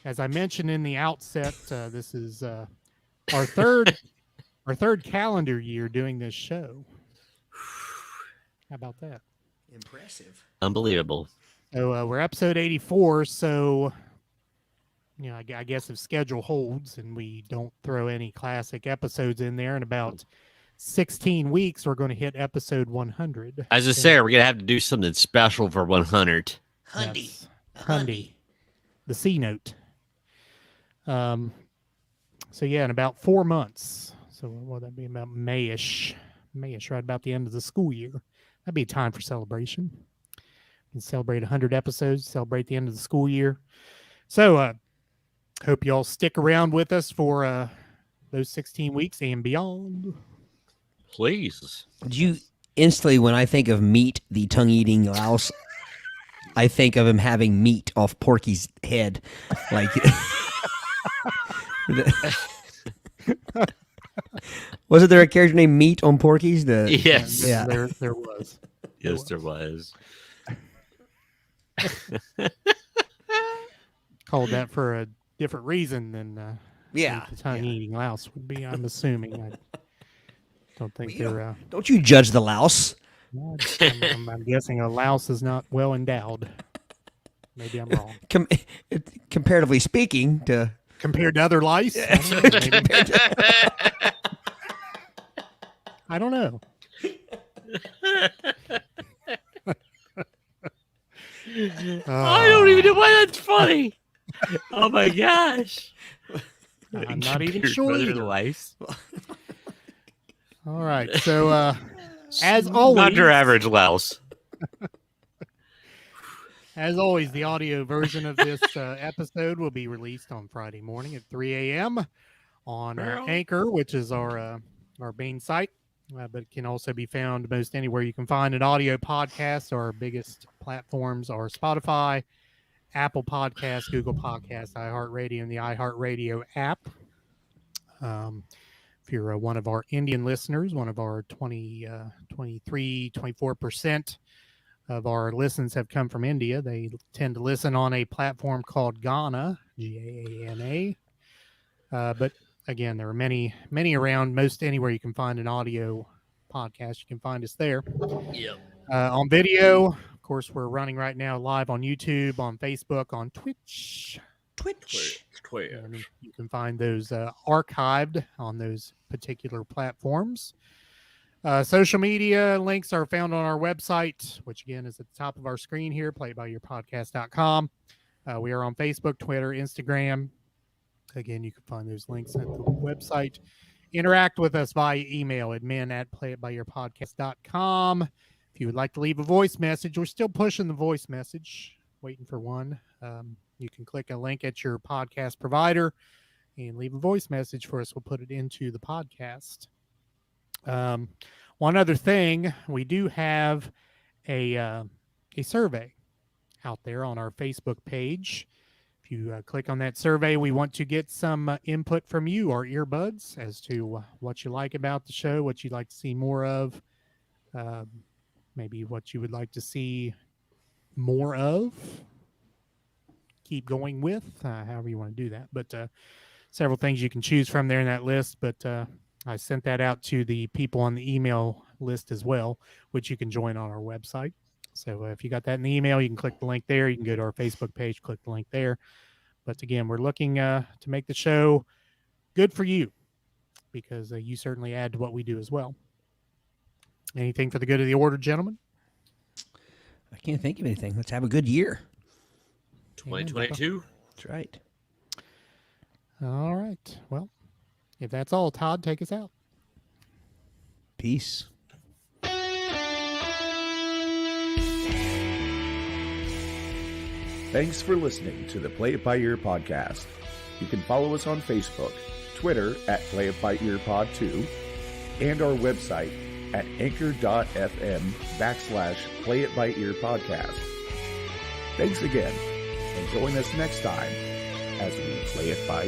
as I mentioned in the outset, this is our third calendar year doing this show. How about that? Impressive. Unbelievable. So we're episode 84. So, you know, I guess if schedule holds and we don't throw any classic episodes in there, in about 16 weeks, we're going to hit episode 100. As I say, we're gonna have to do something special for 100. Yes. Hundy. The C note. So yeah, in about 4 months. So what would that be, about Mayish, right about the end of the school year. That'd be a time for celebration. We can celebrate 100 episodes, celebrate the end of the school year. So hope you all stick around with us for those 16 weeks and beyond. Please. You instantly, when I think of Meat, the tongue-eating louse, I think of him having meat off Porky's head, like. Wasn't there a character named Meat on Porky's? Yes. Yeah. There was. Yes, there was. Called that for a different reason than Yeah. the tongue-eating louse would be, I'm assuming. I don't think they're... Don't you judge the louse. I'm guessing a louse is not well endowed. Maybe I'm wrong. Comparatively speaking to... Compared to other lice? I don't know. I don't even know why that's funny. Oh my gosh. I'm not even sure either. Lice. All right. So, as always... Not your average louse. As always, the audio version of this episode will be released on Friday morning at 3 a.m. on Anchor, which is our main site. But it can also be found most anywhere you can find an audio podcast. Our biggest platforms are Spotify, Apple Podcasts, Google Podcasts, iHeartRadio, and the iHeartRadio app. If you're one of our Indian listeners, one of our 24% of our listens have come from India. They tend to listen on a platform called Ghana, G-A-A-N-A. But again, there are many around. Most anywhere you can find an audio podcast, you can find us there. Yep. On video, of course, we're running right now live on YouTube, on Facebook, on Twitch. And you can find those archived on those particular platforms. Social media links are found on our website, which again is at the top of our screen here, playitbyyourpodcast.com. We are on Facebook, Twitter, Instagram. Again, you can find those links at the website. Interact with us via email, admin@playitbyyourpodcast.com. If you would like to leave a voice message, we're still pushing the voice message, waiting for one. You can click a link at your podcast provider and leave a voice message for us. We'll put it into the podcast. One other thing, we do have a survey out there on our Facebook page. If you click on that survey, we want to get some input from you, our earbuds, as to what you like about the show, what you'd like to see more of, maybe what you would like to see more of, keep going with, however you want to do that. But several things you can choose from there in that list, but I sent that out to the people on the email list as well, which you can join on our website. So if you got that in the email, you can click the link there. You can go to our Facebook page, click the link there. But again, we're looking to make the show good for you, because you certainly add to what we do as well. Anything for the good of the order, gentlemen? I can't think of anything. Let's have a good year. 2022. That's right. All right. Well, if that's all, Todd, take us out. Peace. Thanks for listening to the Play It By Ear podcast. You can follow us on Facebook, Twitter at Play It By Ear Pod 2, and our website at anchor.fm/Play It By Ear Podcast. Thanks again, and join us next time as we play it by